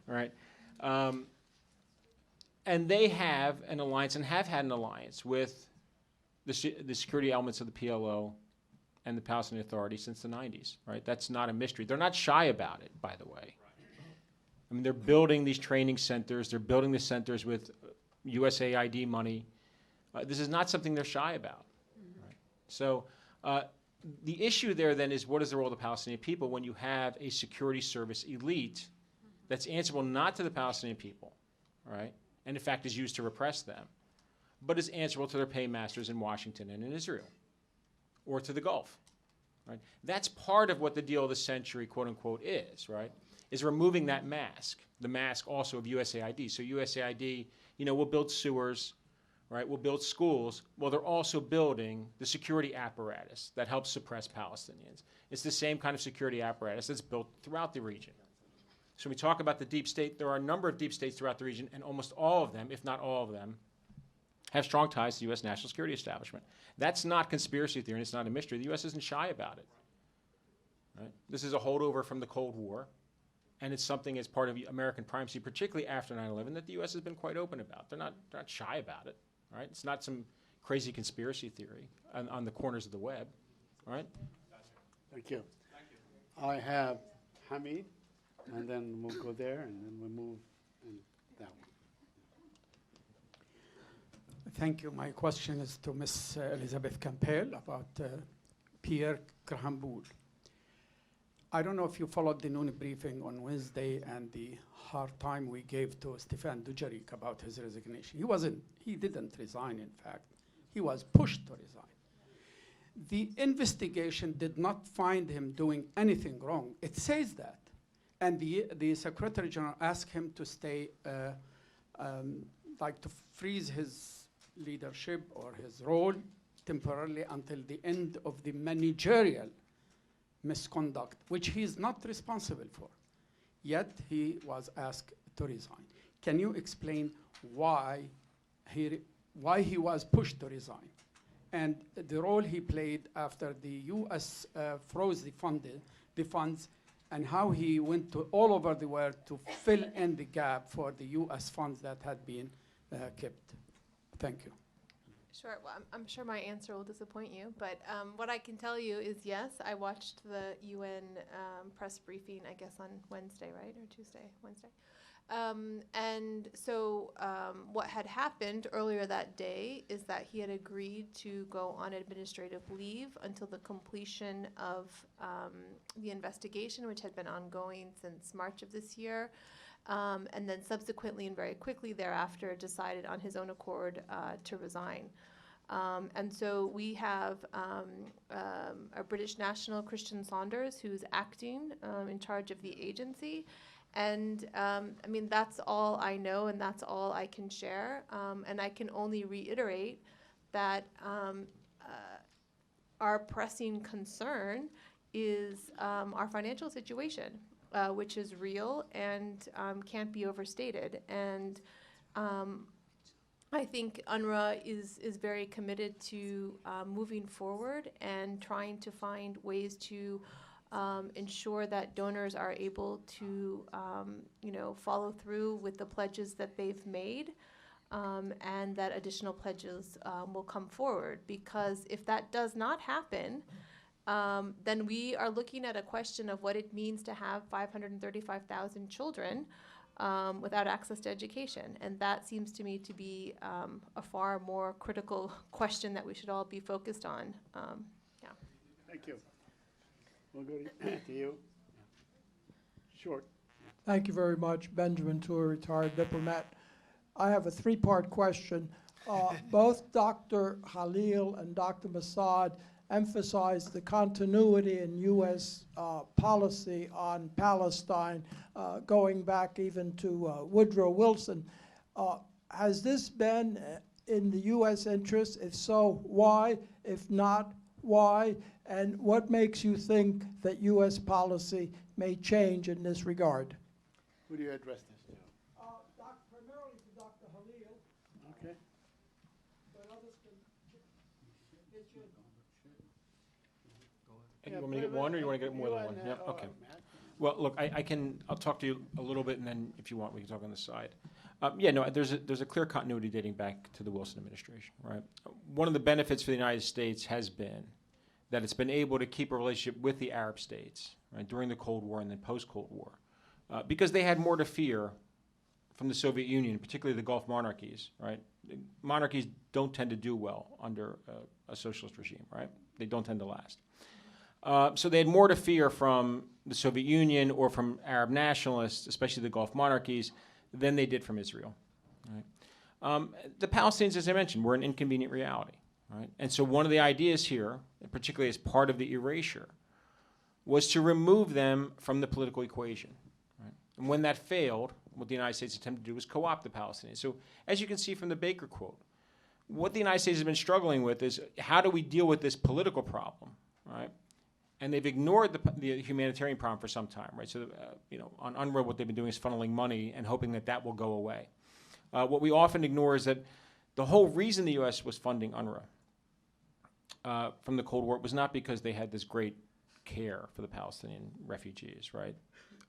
Speaker 7: Right. And they have an alliance and have had an alliance with the security elements of the PLO and the Palestinian Authority since the 90s, right? That's not a mystery. They're not shy about it, by the way. I mean, they're building these training centers. They're building the centers with USAID money. This is not something they're shy about. Right? So the issue there then is, what is the role of the Palestinian people when you have a security service elite that's answerable not to the Palestinian people, right? And in fact is used to repress them, but is answerable to their paymasters in Washington and in Israel, or to the Gulf, right? That's part of what the deal of the century, quote unquote, is, right? Is removing that mask, the mask also of USAID. So USAID, will build sewers, right? We'll build schools. Well, they're also building the security apparatus that helps suppress Palestinians. It's the same kind of security apparatus that's built throughout the region. So when we talk about the deep state, there are a number of deep states throughout the region, and almost all of them, if not all of them, have strong ties to the U.S. national security establishment. That's not conspiracy theory, and it's not a mystery. The U.S. isn't shy about it. Right? This is a holdover from the Cold War, and it's something as part of American primacy, particularly after 9/11, that the U.S. has been quite open about. They're not shy about it. Right? It's not some crazy conspiracy theory on the corners of the web. Right?
Speaker 2: Thank you. I have Hamid, and then we'll go there, and then we'll move in that one.
Speaker 5: Thank you. My question is to Ms. Elizabeth Campbell about Pierre Krahenbuhl. I don't know if you followed the noon briefing on Wednesday and the hard time we gave to Stefan Dujarric about his resignation. He didn't resign, in fact. He was pushed to resign. The investigation did not find him doing anything wrong. It says that. And the Secretary General asked him to stay, to freeze his leadership or his role temporarily until the end of the managerial misconduct, which he is not responsible for. Yet he was asked to resign. Can you explain why he was pushed to resign, and the role he played after the U.S. froze the funds, and how he went to all over the world to fill in the gap for the U.S. funds that had been kept? Thank you.
Speaker 6: Sure. Well, I'm sure my answer will disappoint you, but what I can tell you is, yes, I watched the UN press briefing, I guess on Wednesday, right? Or Tuesday? Wednesday. And so what had happened earlier that day is that he had agreed to go on administrative leave until the completion of the investigation, which had been ongoing since March of this year. And then subsequently and very quickly thereafter decided on his own accord to resign. And so we have a British national, Christian Saunders, who's acting in charge of the agency. And that's all I know, and that's all I can share. And I can only reiterate that our pressing concern is our financial situation, which is real and can't be overstated. And I think UNRWA is very committed to moving forward and trying to find ways to ensure that donors are able to follow through with the pledges that they've made. and that additional pledges will come forward. Because if that does not happen, then we are looking at a question of what it means to have 535,000 children without access to education. And that seems to me to be a far more critical question that we should all be focused on. Yeah.
Speaker 2: Thank you. We'll go to you. Short.
Speaker 9: Thank you very much. Benjamin Tour, retired diplomat. I have a three-part question. Both Dr. Khalil and Dr. Massad emphasized the continuity in U.S. Policy on Palestine, going back even to Woodrow Wilson. Has this been in the U.S. interest? If so, why? If not, why? And what makes you think that U.S. policy may change in this regard?
Speaker 2: Who do you address this to?
Speaker 9: Primarily to Dr. Khalil,
Speaker 2: Okay.
Speaker 9: but others can pitch in.
Speaker 7: You want me to get one, or you want to get more than one? Yeah, okay. Well, look, I'll talk to you a little bit, and then if you want, we can talk on the side. Yeah, no, there's a clear continuity dating back to the Wilson administration, right? One of the benefits for the United States has been that it's been able to keep a relationship with the Arab states, right, during the Cold War and then post-Cold War, because they had more to fear from the Soviet Union, particularly the Gulf monarchies, right? Monarchies don't tend to do well under a socialist regime, right? They don't tend to last. So they had more to fear from the Soviet Union or from Arab nationalists, especially the Gulf monarchies, than they did from Israel. Right? The Palestinians, as I mentioned, were an inconvenient reality. Right? And so one of the ideas here, particularly as part of the erasure, was to remove them from the political equation. Right? And when that failed, what the United States attempted to do was co-opt the Palestinians. So as you can see from the Baker quote, what the United States has been struggling with is how do we deal with this political problem, right? And they've ignored the humanitarian problem for some time, right? So, on UNRWA, what they've been doing is funneling money and hoping that that will go away. What we often ignore is that the whole reason the U.S. was funding UNRWA from the Cold War was not because they had this great care for the Palestinian refugees, right?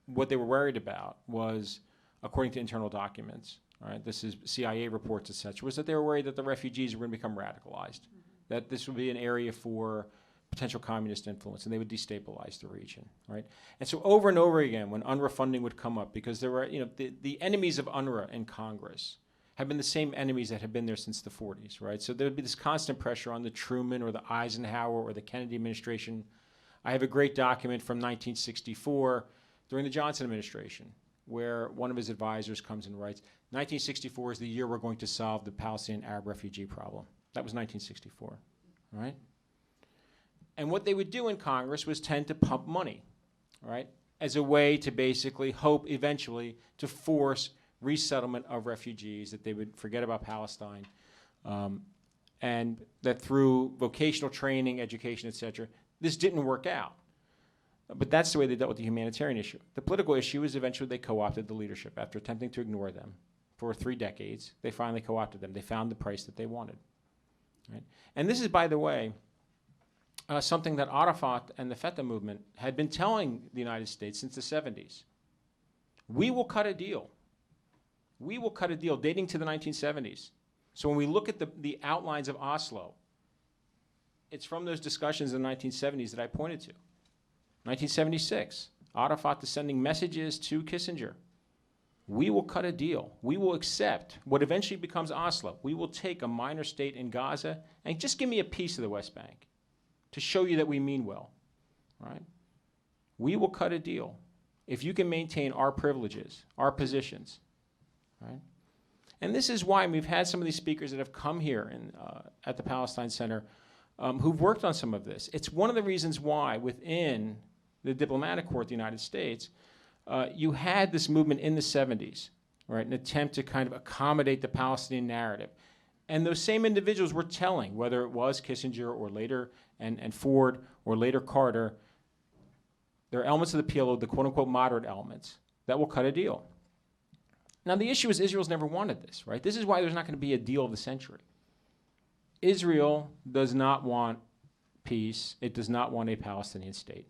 Speaker 7: What they were worried about was, according to internal documents, right, this is CIA reports, et cetera, was that they were worried that the refugees were going to become radicalized, that this would be an area for potential communist influence, and they would destabilize the region, right? And so over and over again, when UNRWA funding would come up, because there were, the enemies of UNRWA in Congress have been the same enemies that have been there since the 40s, right? So there would be this constant pressure on the Truman or the Eisenhower or the Kennedy administration. I have a great document from 1964 during the Johnson administration, where one of his advisors comes and writes, 1964 is the year we're going to solve the Palestinian Arab refugee problem. That was 1964, right? And what they would do in Congress was tend to pump money, right, as a way to basically hope eventually to force resettlement of refugees, that they would forget about Palestine, and that through vocational training, education, et cetera, this didn't work out. But that's the way they dealt with the humanitarian issue. The political issue is eventually they co-opted the leadership. After attempting to ignore them for 3 decades, they finally co-opted them. They found the price that they wanted. Right? And this is, by the way, something that Arafat and the Fatah movement had been telling the United States since the 70s. We will cut a deal. We will cut a deal dating to the 1970s. So when we look at the outlines of Oslo, it's from those discussions in the 1970s that I pointed to. 1976, Arafat is sending messages to Kissinger. We will cut a deal. We will accept what eventually becomes Oslo. We will take a minor state in Gaza and just give me a piece of the West Bank to show you that we mean well, right? We will cut a deal if you can maintain our privileges, our positions, right? And this is why we've had some of these speakers that have come here at the Palestine Center who've worked on some of this. It's one of the reasons why within the diplomatic corps of the United States, you had this movement in the 70s, right, an attempt to kind of accommodate the Palestinian narrative. And those same individuals were telling, whether it was Kissinger or later and Ford or later Carter, there are elements of the PLO, the quote-unquote moderate elements, that will cut a deal. Now, the issue is Israel's never wanted this, right? This is why there's not going to be a deal of the century. Israel does not want peace. It does not want a Palestinian state,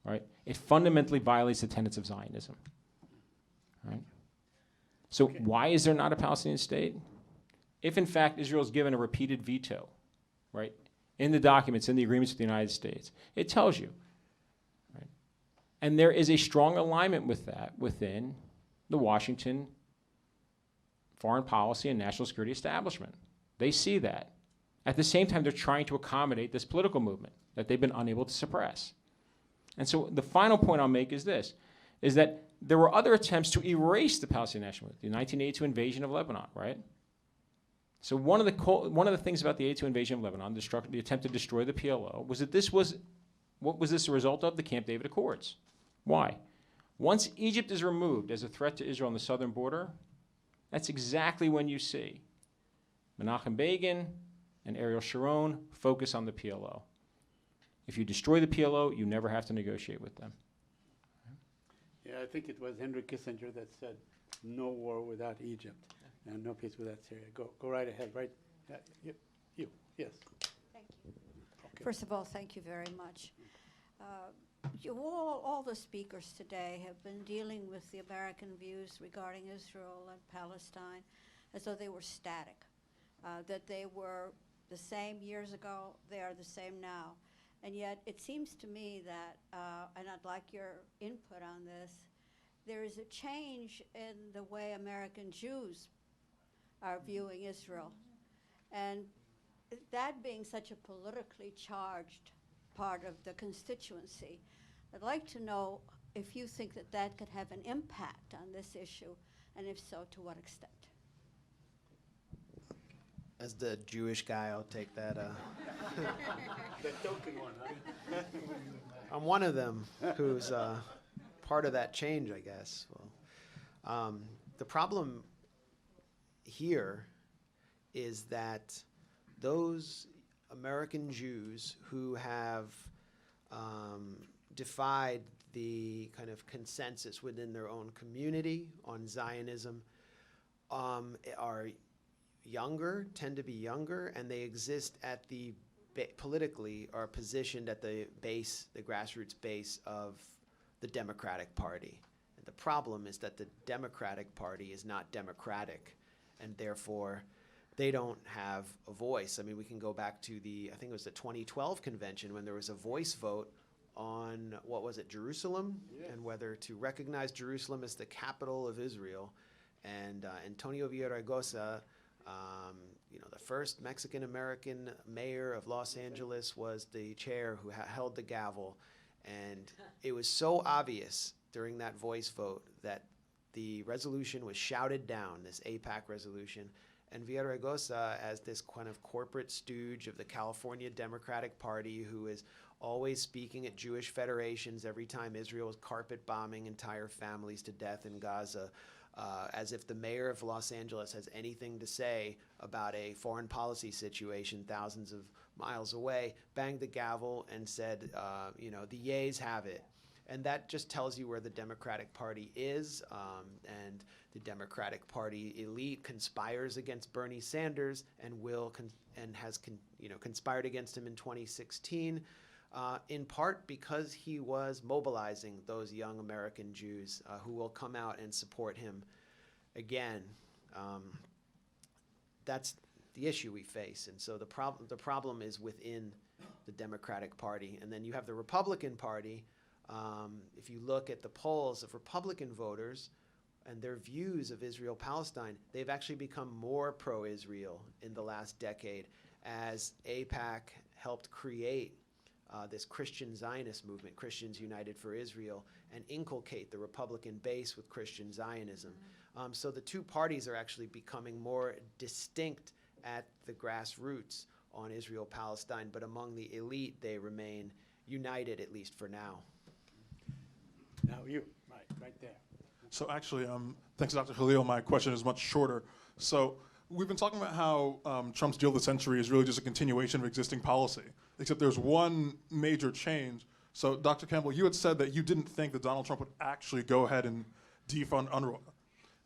Speaker 7: right? It fundamentally violates the tenets of Zionism, right? So why is there not a Palestinian state? if in fact Israel is given a repeated veto, right, in the documents, in the agreements with the United States, it tells you, right? And there is a strong alignment with that within the Washington foreign policy and national security establishment. They see that. At the same time, they're trying to accommodate this political movement that they've been unable to suppress. And so the final point I'll make is this, is that there were other attempts to erase the Palestinian national movement, the 1982 invasion of Lebanon, right? So one of the things about the 82 invasion of Lebanon, the attempt to destroy the PLO, was that what was this a result of? The Camp David Accords. Why? Once Egypt is removed as a threat to Israel on the southern border, that's exactly when you see Menachem Begin and Ariel Sharon focus on the PLO. If you destroy the PLO, you never have to negotiate with them.
Speaker 2: Yeah, I think it was Henry Kissinger that said, no war without Egypt and no peace without Syria. Go right ahead, right? You, yes.
Speaker 10: Thank you.
Speaker 2: Okay.
Speaker 10: First of all, thank you very much. All the speakers today have been dealing with the American views regarding Israel and Palestine as though they were static, that they were the same years ago, they are the same now. And yet it seems to me that, and I'd like your input on this, there is a change in the way American Jews are viewing Israel. And that being such a politically charged part of the constituency, I'd like to know if you think that that could have an impact on this issue, and if so, to what extent?
Speaker 3: As the Jewish guy, I'll take that.
Speaker 2: The token one, huh?
Speaker 3: I'm one of them who's part of that change, I guess. Well, the problem here is that those American Jews who have defied the kind of consensus within their own community on Zionism are younger, tend to be younger, and they exist at the politically are positioned at the base, the grassroots base of the Democratic Party. And the problem is that the Democratic Party is not democratic, and therefore they don't have a voice. I mean, we can go back to I think it was the 2012 convention when there was a voice vote on, what was it, Jerusalem? Yeah. And whether to recognize Jerusalem as the capital of Israel. And Antonio Villaraigosa, the first Mexican-American mayor of Los Angeles, was the chair who held the gavel. And it was so obvious during that voice vote that the resolution was shouted down, this AIPAC resolution. And Villaraigosa, as this kind of corporate stooge of the California Democratic Party who is always speaking at Jewish federations every time Israel is carpet bombing entire families to death in Gaza, as if the mayor of Los Angeles has anything to say about a foreign policy situation thousands of miles away, banged the gavel and said, the yeas have it. And that just tells you where the Democratic Party is, and the Democratic Party elite conspires against Bernie Sanders and has conspired against him in 2016, in part because he was mobilizing those young American Jews who will come out and support him again. That's the issue we face, and so the problem is within the Democratic Party, and then you have the Republican Party. If you look at the polls of Republican voters and their views of Israel-Palestine, they've actually become more pro-Israel in the last decade as AIPAC helped create this Christian Zionist movement, Christians United for Israel, and inculcate the Republican base with Christian Zionism. So the two parties are actually becoming more distinct at the grassroots on Israel-Palestine, but among the elite, they remain united, at least for now.
Speaker 2: Now you, right there.
Speaker 11: So actually, thanks, Dr. Khalil. My question is much shorter. So we've been talking about how Trump's deal of the century is really just a continuation of existing policy, except there's one major change. So Dr. Campbell, you had said that you didn't think that Donald Trump would actually go ahead and defund UNRWA.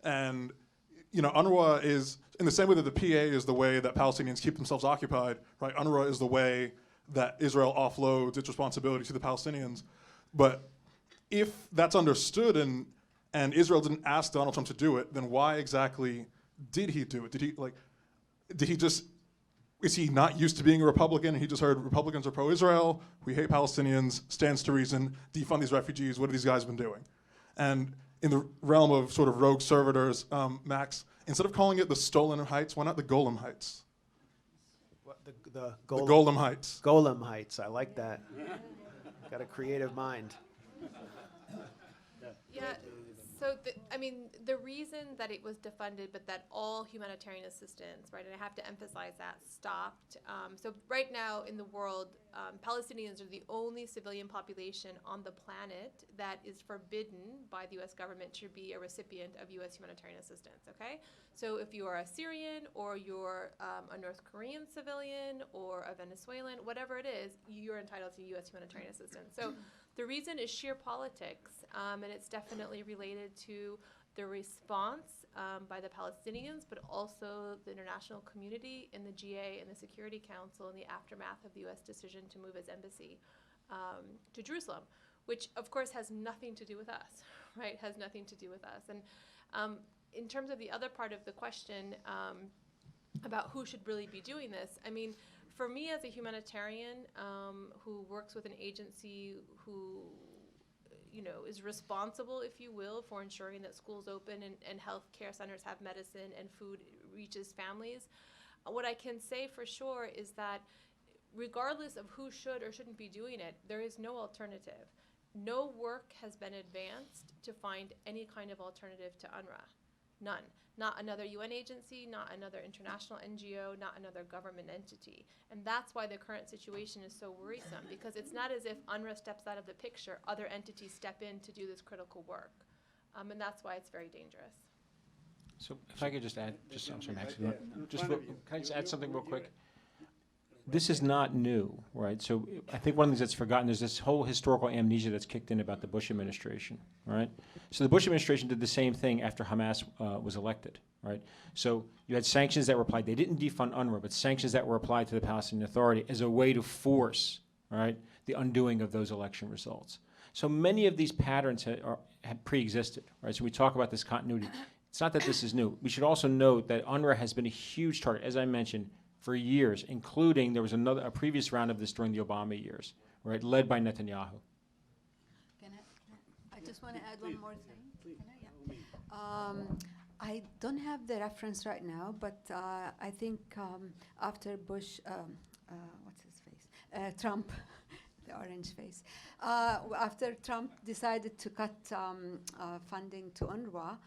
Speaker 11: And UNRWA is, in the same way that the PA is the way that Palestinians keep themselves occupied, right? UNRWA is the way that Israel offloads its responsibility to the Palestinians. But if that's understood and Israel didn't ask Donald Trump to do it, then why exactly did he do it? Did he just, is he not used to being a Republican? He just heard Republicans are pro-Israel, we hate Palestinians, stands to reason, defund these refugees, what have these guys been doing? And in the realm of sort of rogue servitors, Max, instead of calling it the Stolen Heights, why not the Golan Heights?
Speaker 3: What,
Speaker 11: The Golan Heights.
Speaker 3: Golan Heights, I like that. Got a creative mind.
Speaker 6: Yeah, so I mean, the reason that it was defunded, but that all humanitarian assistance, right, and I have to emphasize that, stopped. So right now in the world, Palestinians are the only civilian population on the planet that is forbidden by the U.S. government to be a recipient of U.S. humanitarian assistance, okay? So if you are a Syrian or you're a North Korean civilian or a Venezuelan, whatever it is, you're entitled to U.S. humanitarian assistance. So the reason is sheer politics, and it's definitely related to the response by the Palestinians, but also the international community in the GA and the Security Council in the aftermath of the U.S. decision to move its embassy to Jerusalem, which of course has nothing to do with us, right? Has nothing to do with us. And in terms of the other part of the question about who should really be doing this, I mean, for me as a humanitarian who works with an agency who, you know, is responsible, if you will, for ensuring that schools open and health care centers have medicine and food reaches families, what I can say for sure is that regardless of who should or shouldn't be doing it, there is no alternative. No work has been advanced to find any kind of alternative to UNRWA. None. Not another UN agency, not another international NGO, not another government entity. And that's why the current situation is so worrisome, because it's not as if UNRWA steps out of the picture, other entities step in to do this critical work. And that's why it's very dangerous.
Speaker 7: So if I could just add, I'm sorry, Max, can I just add something real quick? This is not new, right? So I think one of the things that's forgotten is this whole historical amnesia that's kicked in about the Bush administration, right? So the Bush administration did the same thing after Hamas was elected, right? So you had sanctions that were applied. They didn't defund UNRWA, but sanctions that were applied to the Palestinian Authority as a way to force, right, the undoing of those election results. So many of these patterns had pre-existed, right? So we talk about this continuity. It's not that this is new. We should also note that UNRWA has been a huge target, as I mentioned, for years, including there was a previous round of this during the Obama years, right, led by Netanyahu.
Speaker 4: I just want to add one more thing. I don't have the reference right now, but I think after Bush, what's his face? Trump, the orange face. After Trump decided to cut funding to UNRWA,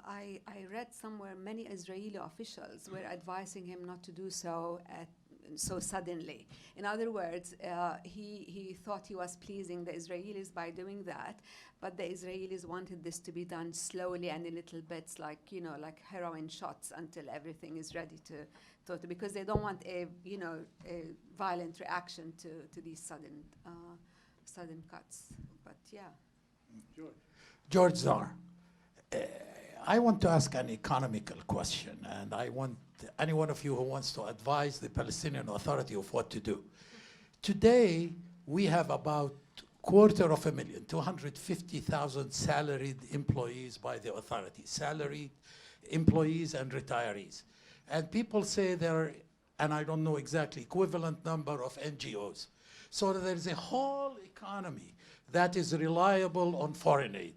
Speaker 4: I read somewhere many Israeli officials were advising him not to do so so suddenly. In other words, he thought he was pleasing the Israelis by doing that, but the Israelis wanted this to be done slowly and in little bits, like, you know, like heroin shots until everything is ready to because they don't want a violent reaction to these sudden cuts. But yeah.
Speaker 12: George Czar. I want to ask an economical question, and I want any one of you who wants to advise the Palestinian Authority of what to do. Today, we have about 250,000, 250,000 salaried employees by the authority, salaried employees and retirees. And people say there are, and I don't know exactly, equivalent number of NGOs. So there is a whole economy that is reliable on foreign aid.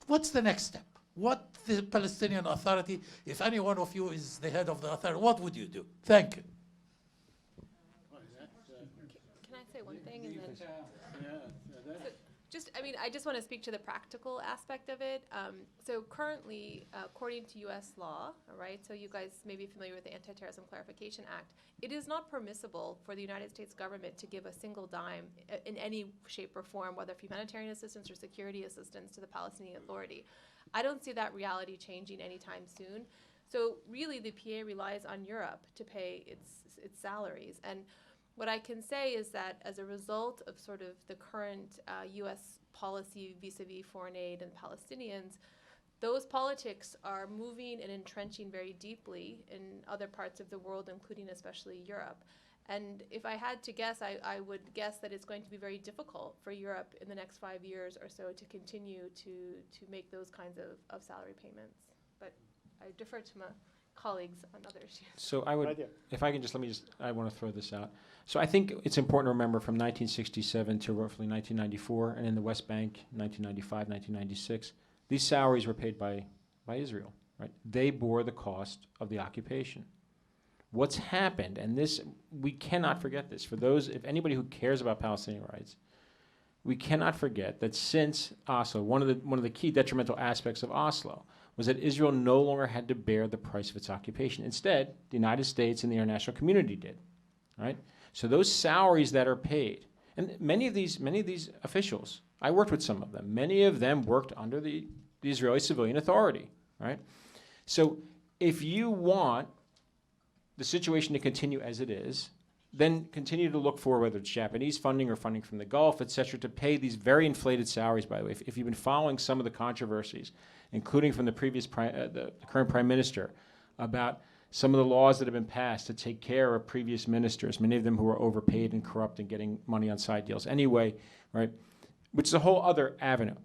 Speaker 12: What's the next step? What the Palestinian Authority, if any one of you is the head of the authority, what would you do? Thank you.
Speaker 6: Can I say one thing? And then I just want to speak to the practical aspect of it. So currently, according to U.S. law, all right, so you guys may be familiar with the Anti-Terrorism Clarification Act, it is not permissible for the United States government to give a single dime in any shape or form, whether for humanitarian assistance or security assistance to the Palestinian Authority. I don't see that reality changing anytime soon. So really, the PA relies on Europe to pay its salaries. And what I can say is that as a result of sort of the current U.S. policy vis-a-vis foreign aid and Palestinians, those politics are moving and entrenching very deeply in other parts of the world, including especially Europe. And if I had to guess, I would guess that it's going to be very difficult for Europe in the next 5 years or so to continue to make those kinds of salary payments. But I defer to my colleagues on other issues.
Speaker 7: So I would,
Speaker 2: Right there.
Speaker 7: if I can just, I want to throw this out. So I think it's important to remember from 1967 to roughly 1994, and in the West Bank, 1995, 1996, these salaries were paid by Israel, right? They bore the cost of the occupation. What's happened, and this, we cannot forget this, for those, if anybody who cares about Palestinian rights, we cannot forget that since Oslo, one of the key detrimental aspects of Oslo was that Israel no longer had to bear the price of its occupation. Instead, the United States and the international community did, right? So those salaries that are paid, and many of these officials, I worked with some of them. Many of them worked under the Israeli Civilian Authority, right? So if you want the situation to continue as it is, then continue to look for whether it's Japanese funding or funding from the Gulf, et cetera, to pay these very inflated salaries, by the way. If you've been following some of the controversies, including from the previous the current prime minister, about some of the laws that have been passed to take care of previous ministers, many of them who were overpaid and corrupt and getting money on side deals. Anyway, right, which is a whole other avenue.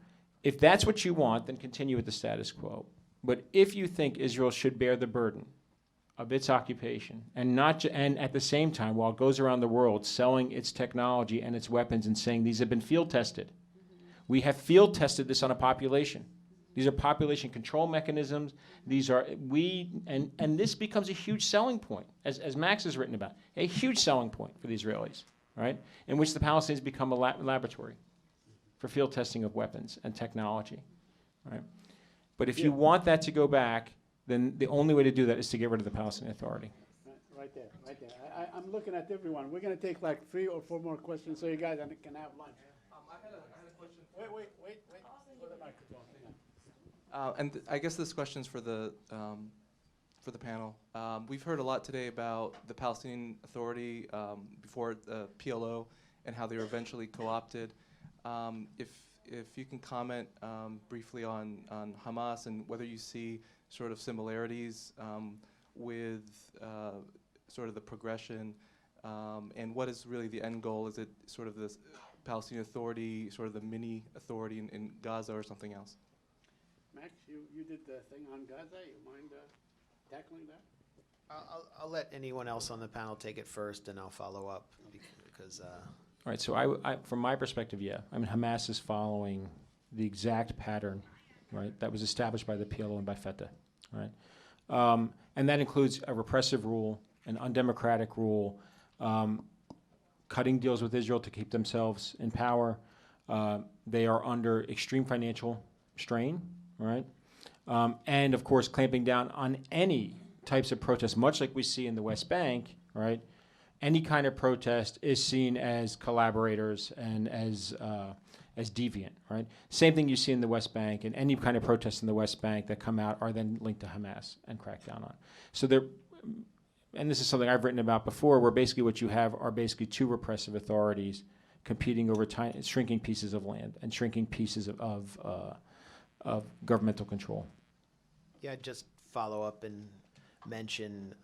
Speaker 7: If that's what you want, then continue with the status quo. But if you think Israel should bear the burden of its occupation, and at the same time, while it goes around the world selling its technology and its weapons and saying these have been field tested, we have field tested this on a population. These are population control mechanisms. These are and this becomes a huge selling point, as Max has written about, a huge selling point for the Israelis, right? In which the Palestinians become a laboratory for field testing of weapons and technology, right? But if you want that to go back, then the only way to do that is to get rid of the Palestinian Authority.
Speaker 2: Right there, right there. I'm looking at everyone. We're going to take like 3 or 4 more questions so you guys can have lunch.
Speaker 13: I had a question.
Speaker 2: Wait. For the microphone.
Speaker 13: I guess this question's for the panel. We've heard a lot today about the Palestinian Authority before the PLO and how they were eventually co-opted. If you can comment briefly on Hamas and whether you see sort of similarities with sort of the progression, and what is really the end goal? Is it sort of this Palestinian Authority, sort of the mini authority in Gaza, or something else?
Speaker 2: Max, you did the thing on Gaza. You mind tackling that?
Speaker 3: I'll let anyone else on the panel take it first, and I'll follow up because.
Speaker 7: All right, so I, from my perspective, yeah. I mean, Hamas is following the exact pattern, right, that was established by the PLO and by Fatah, right? And that includes a repressive rule, an undemocratic rule, cutting deals with Israel to keep themselves in power. They are under extreme financial strain, right? And, of course, clamping down on any types of protests, much like we see in the West Bank, right? Any kind of protest is seen as collaborators and as deviant, right? Same thing you see in the West Bank, and any kind of protests in the West Bank that come out are then linked to Hamas and cracked down on. So there, and this is something I've written about before, where basically what you have are basically 2 repressive authorities competing over shrinking pieces of land and shrinking pieces of governmental control.
Speaker 3: Yeah, I'd just follow up and mention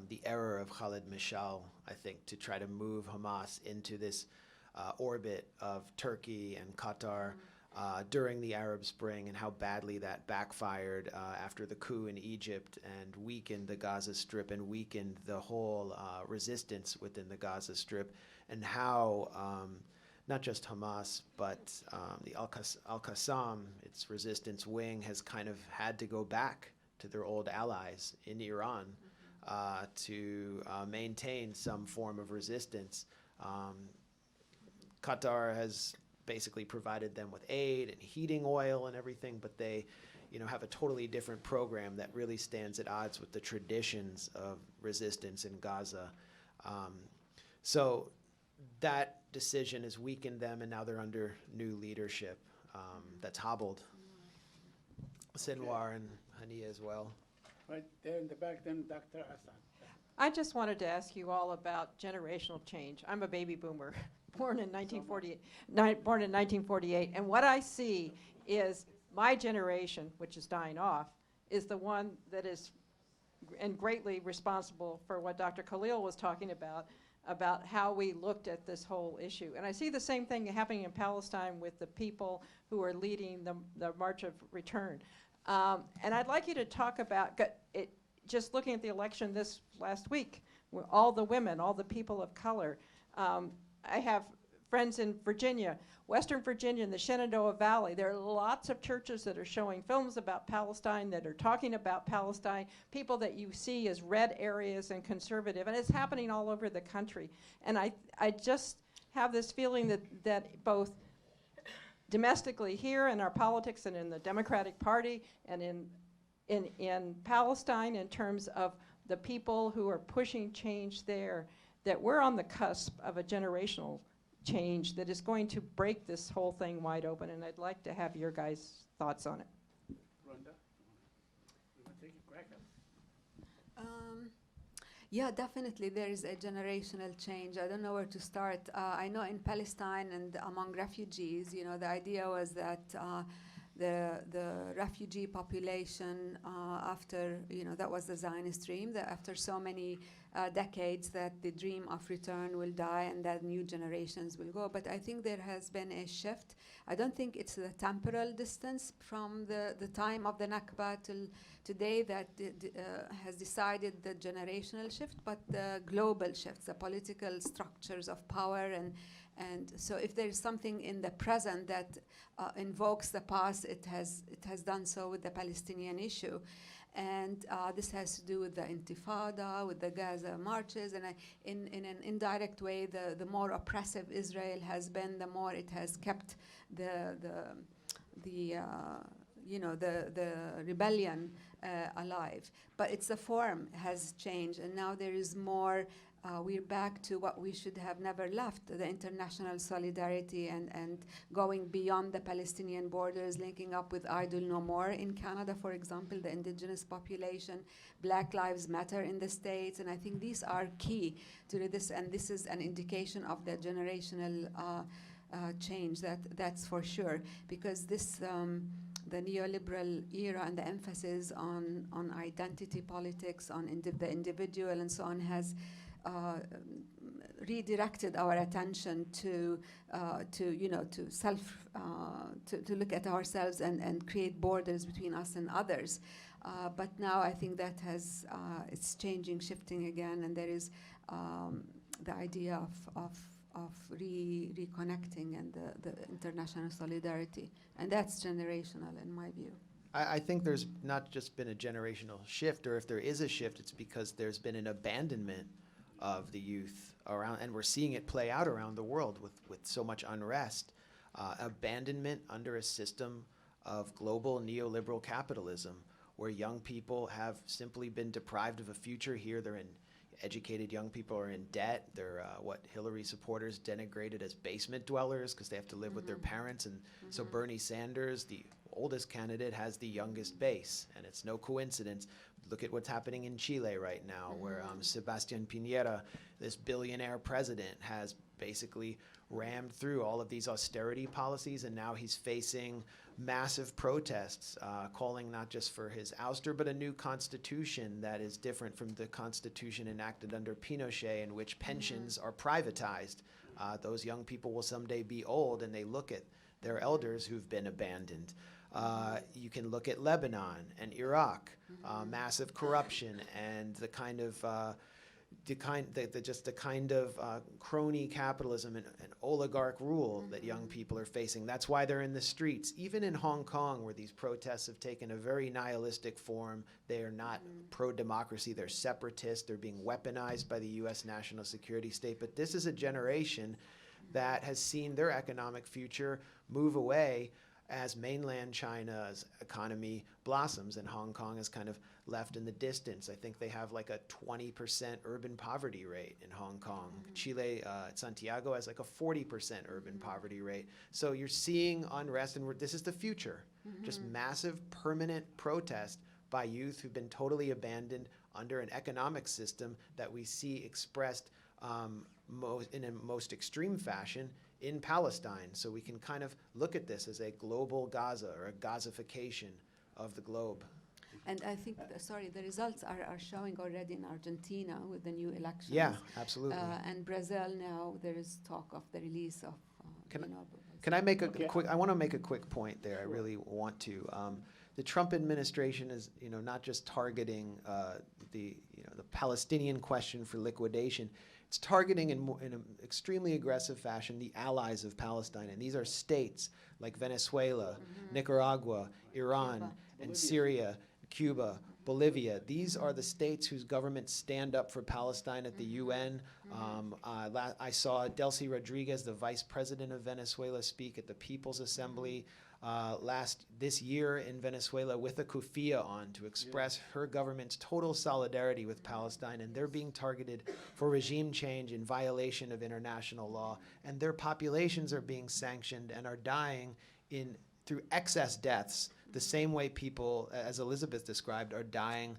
Speaker 3: the error of Khalid Mashal, I think, to try to move Hamas into this orbit of Turkey and Qatar during the Arab Spring, and how badly that backfired after the coup in Egypt and weakened the Gaza Strip and weakened the whole resistance within the Gaza Strip, and how not just Hamas, but the Al-Qassam, its resistance wing, has kind of had to go back to their old allies in Iran to maintain some form of resistance. Qatar has basically provided them with aid and heating oil and everything, but they, have a totally different program that really stands at odds with the traditions of resistance in Gaza. So that decision has weakened them, and now they're under new leadership that's hobbled Sinwar and Hania as well.
Speaker 2: Right there in the back, then Dr. Assad.
Speaker 14: I just wanted to ask you all about generational change. I'm a baby boomer, born in 1948, and what I see is my generation, which is dying off, is the one that is and greatly responsible for what Dr. Khalil was talking about how we looked at this whole issue. And I see the same thing happening in Palestine with the people who are leading the March of Return. And I'd like you to talk about it, just looking at the election this last week, where all the women, all the people of color. I have friends in Virginia, Western Virginia, in the Shenandoah Valley. There are lots of churches that are showing films about Palestine, that are talking about Palestine, people that you see as red areas and conservative, and it's happening all over the country. And I just have this feeling that both domestically here in our politics and in the Democratic Party and in Palestine, in terms of the people who are pushing change there, that we're on the cusp of a generational change that is going to break this whole thing wide open, and I'd like to have your guys' thoughts on it.
Speaker 2: Randa, you want to take a crack at it?
Speaker 4: Yeah, definitely there is a generational change. I don't know where to start. I know in Palestine and among refugees, you know, the idea was that the refugee population after, you know, that was the Zionist dream, that after so many decades that the dream of return will die and that new generations will go. But I think there has been a shift. I don't think it's the temporal distance from the time of the Nakba till today that has decided the generational shift, but the global shifts, the political structures of power. And so if there is something in the present that invokes the past, it has done so with the Palestinian issue. And this has to do with the Intifada, with the Gaza marches, and in an indirect way, the more oppressive Israel has been, the more it has kept the rebellion alive. But its the form has changed, and now there is more. We're back to what we should have never left, the international solidarity and going beyond the Palestinian borders, linking up with Idle No More in Canada, for example, the indigenous population, Black Lives Matter in the States, and I think these are key to this, and this is an indication of the generational change, that's for sure, because this the neoliberal era and the emphasis on identity politics, on the individual and so on has redirected our attention to look at ourselves and create borders between us and others. But now I think that it's changing, shifting again, and there is the idea of reconnecting and the international solidarity, and that's generational in my view.
Speaker 3: I think there's not just been a generational shift, or if there is a shift, it's because there's been an abandonment of the youth around, and we're seeing it play out around the world with so much unrest. Abandonment under a system of global neoliberal capitalism, where young people have simply been deprived of a future here. Educated young people are in debt. They're what Hillary supporters denigrated as basement dwellers because they have to live with their parents. And so Bernie Sanders, the oldest candidate, has the youngest base. And it's no coincidence. Look at what's happening in Chile right now, where Sebastián Piñera, this billionaire president, has basically rammed through all of these austerity policies, and now he's facing massive protests, calling not just for his ouster, but a new constitution that is different from the constitution enacted under Pinochet, in which pensions are privatized. Those young people will someday be old, and they look at their elders who've been abandoned. You can look at Lebanon and Iraq, massive corruption and the kind of crony capitalism and oligarch rule that young people are facing. That's why they're in the streets. Even in Hong Kong, where these protests have taken a very nihilistic form, they are not pro-democracy, they're separatist, they're being weaponized by the U.S. national security state. But this is a generation that has seen their economic future move away as mainland China's economy blossoms, and Hong Kong is kind of left in the distance. I think they have like a 20% urban poverty rate in Hong Kong. Chile, Santiago has like a 40% urban poverty rate. So you're seeing unrest, and this is the future. Just massive permanent protest by youth who've been totally abandoned under an economic system that we see expressed in a most extreme fashion in Palestine. So we can kind of look at this as a global Gaza, or a Gazification of the globe.
Speaker 4: And I think, the results are showing already in Argentina with the new elections.
Speaker 3: Yeah, absolutely.
Speaker 4: And Brazil now, there is talk of the release of,
Speaker 3: Can I make a quick, I want to make a quick point there. I really want to. the Trump administration is, not just targeting the Palestinian question for liquidation. It's targeting in an extremely aggressive fashion the allies of Palestine, and these are states like Venezuela, Nicaragua, Iran, and Syria, Cuba, Bolivia. These are the states whose governments stand up for Palestine at the UN. I saw Delcy Rodriguez, the vice president of Venezuela, speak at the People's Assembly this year in Venezuela with a kufiya on to express her government's total solidarity with Palestine, and they're being targeted for regime change in violation of international law, and their populations are being sanctioned and are dying through excess deaths, the same way people, as Elizabeth described, are dying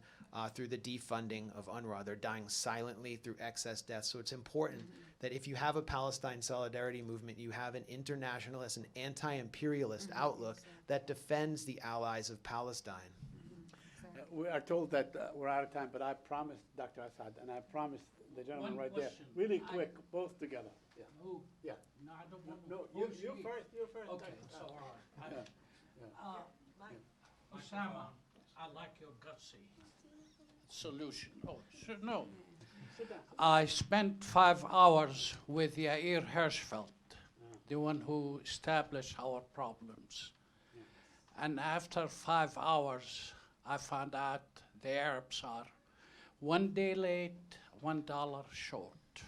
Speaker 3: through the defunding of UNRWA. They're dying silently through excess deaths. So it's important that if you have a Palestine solidarity movement, you have an internationalist and anti-imperialist outlook that defends the allies of Palestine.
Speaker 2: We are told that we're out of time, but I promised Dr. Assad, and I promised the gentleman right there, really quick, both together. Yeah.
Speaker 5: Who?
Speaker 2: Yeah.
Speaker 5: No, I don't want
Speaker 2: No, you first. You first.
Speaker 5: Okay, so all right. Osamah, I like your gutsy solution. Oh, sure, no. I spent 5 hours with Yair Hirschfeld, the one who established our problems. And after 5 hours, I found out the Arabs are 1 day late, $1 short.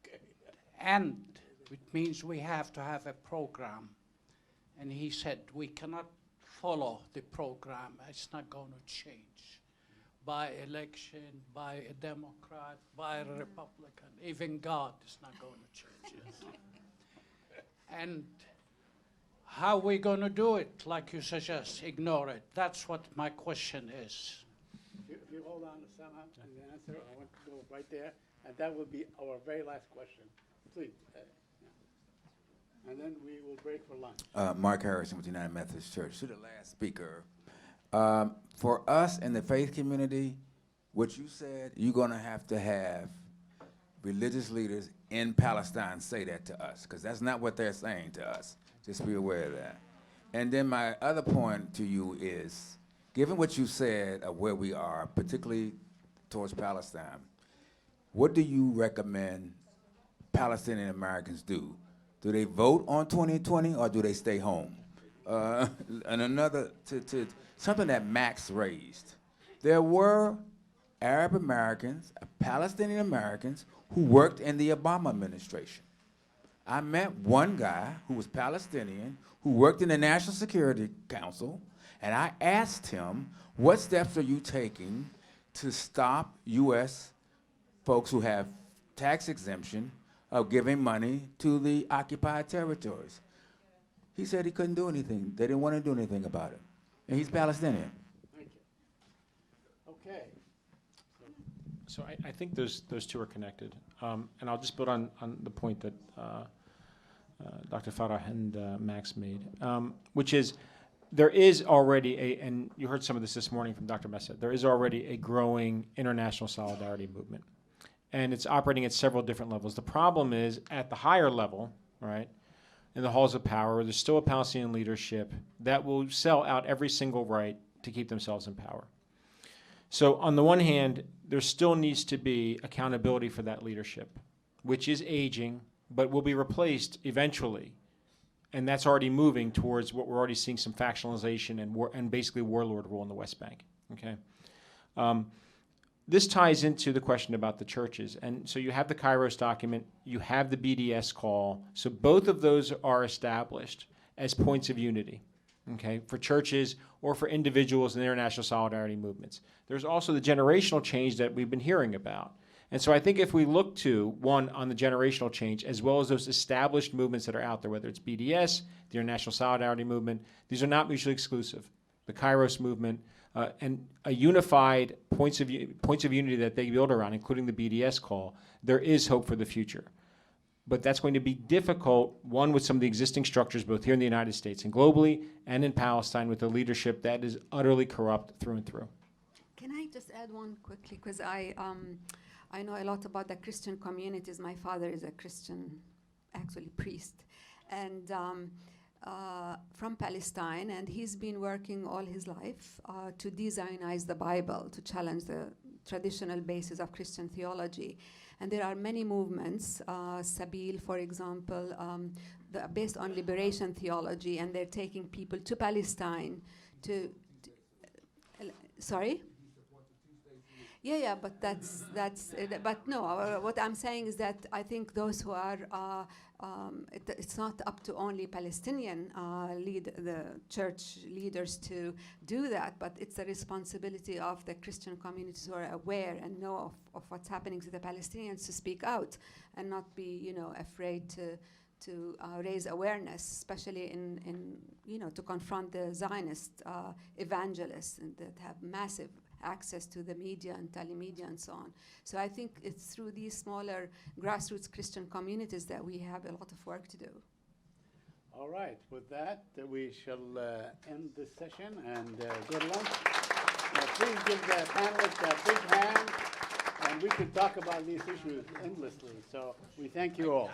Speaker 2: Okay.
Speaker 5: And it means we have to have a program. And he said, we cannot follow the program. It's not going to change. By election, by a Democrat, by a Republican, even God is not going to change it. And how are we going to do it? Like you suggest, ignore it. That's what my question is.
Speaker 2: If you hold on to somehow and the answer, I want to go right there, and that will be our very last question. Please. And then we will break for lunch.
Speaker 15: Mark Harrison with the United Methodist Church. To the last speaker, for us in the faith community, what you said, you're going to have religious leaders in Palestine say that to us, because that's not what they're saying to us. Just be aware of that. And then my other point to you is, given what you said of where we are, particularly towards Palestine, what do you recommend Palestinian Americans do? Do they vote on 2020 or do they stay home? And another, to something that Max raised. There were Arab Americans, Palestinian Americans, who worked in the Obama administration. I met one guy who was Palestinian, who worked in the National Security Council, and I asked him, what steps are you taking to stop U.S. folks who have tax exemption of giving money to the occupied territories? He said he couldn't do anything. They didn't want to do anything about it. And he's Palestinian.
Speaker 2: Thank you. Okay.
Speaker 7: So I think those two are connected. And I'll just build on the point that Dr. Farah and Max made, which is there is already and you heard some of this morning from Dr. Messed, there is already a growing international solidarity movement. And it's operating at several different levels. The problem is at the higher level, right, in the halls of power, there's still a Palestinian leadership that will sell out every single right to keep themselves in power. So on the one hand, there still needs to be accountability for that leadership, which is aging, but will be replaced eventually. And that's already moving towards what we're already seeing some factionalization and basically warlord rule in the West Bank, okay? This ties into the question about the churches. And so you have the Kairos document, you have the BDS call. So both of those are established as points of unity, okay, for churches or for individuals in international solidarity movements. There's also the generational change that we've been hearing about. And so I think if we look to, one, on the generational change, as well as those established movements that are out there, whether it's BDS, the International Solidarity Movement, these are not mutually exclusive. The Kairos movement, and a unified points of unity that they build around, including the BDS call, there is hope for the future. But that's going to be difficult, one, with some of the existing structures, both here in the United States and globally, and in Palestine, with a leadership that is utterly corrupt through and through.
Speaker 4: Can I just add one quickly? Because I know a lot about the Christian communities. My father is a Christian, actually priest. And from Palestine, and he's been working all his life to de-Zionize the Bible, to challenge the traditional basis of Christian theology. And there are many movements, Sabil, for example, based on liberation theology, and they're taking people to Palestine to sorry? Yeah, but but no, what I'm saying is that I think those who are, it's not up to only Palestinian the church leaders to do that, but it's the responsibility of the Christian communities who are aware and know of what's happening to the Palestinians to speak out and not be, afraid to raise awareness, especially in to confront the Zionist evangelists that have massive access to the media and telemedia and so on. So I think it's through these smaller grassroots Christian communities that we have a lot of work to do.
Speaker 2: All right, with that, we shall end this session and go to lunch. Please give the panelists a big hand, and we could talk about these issues endlessly. So we thank you all.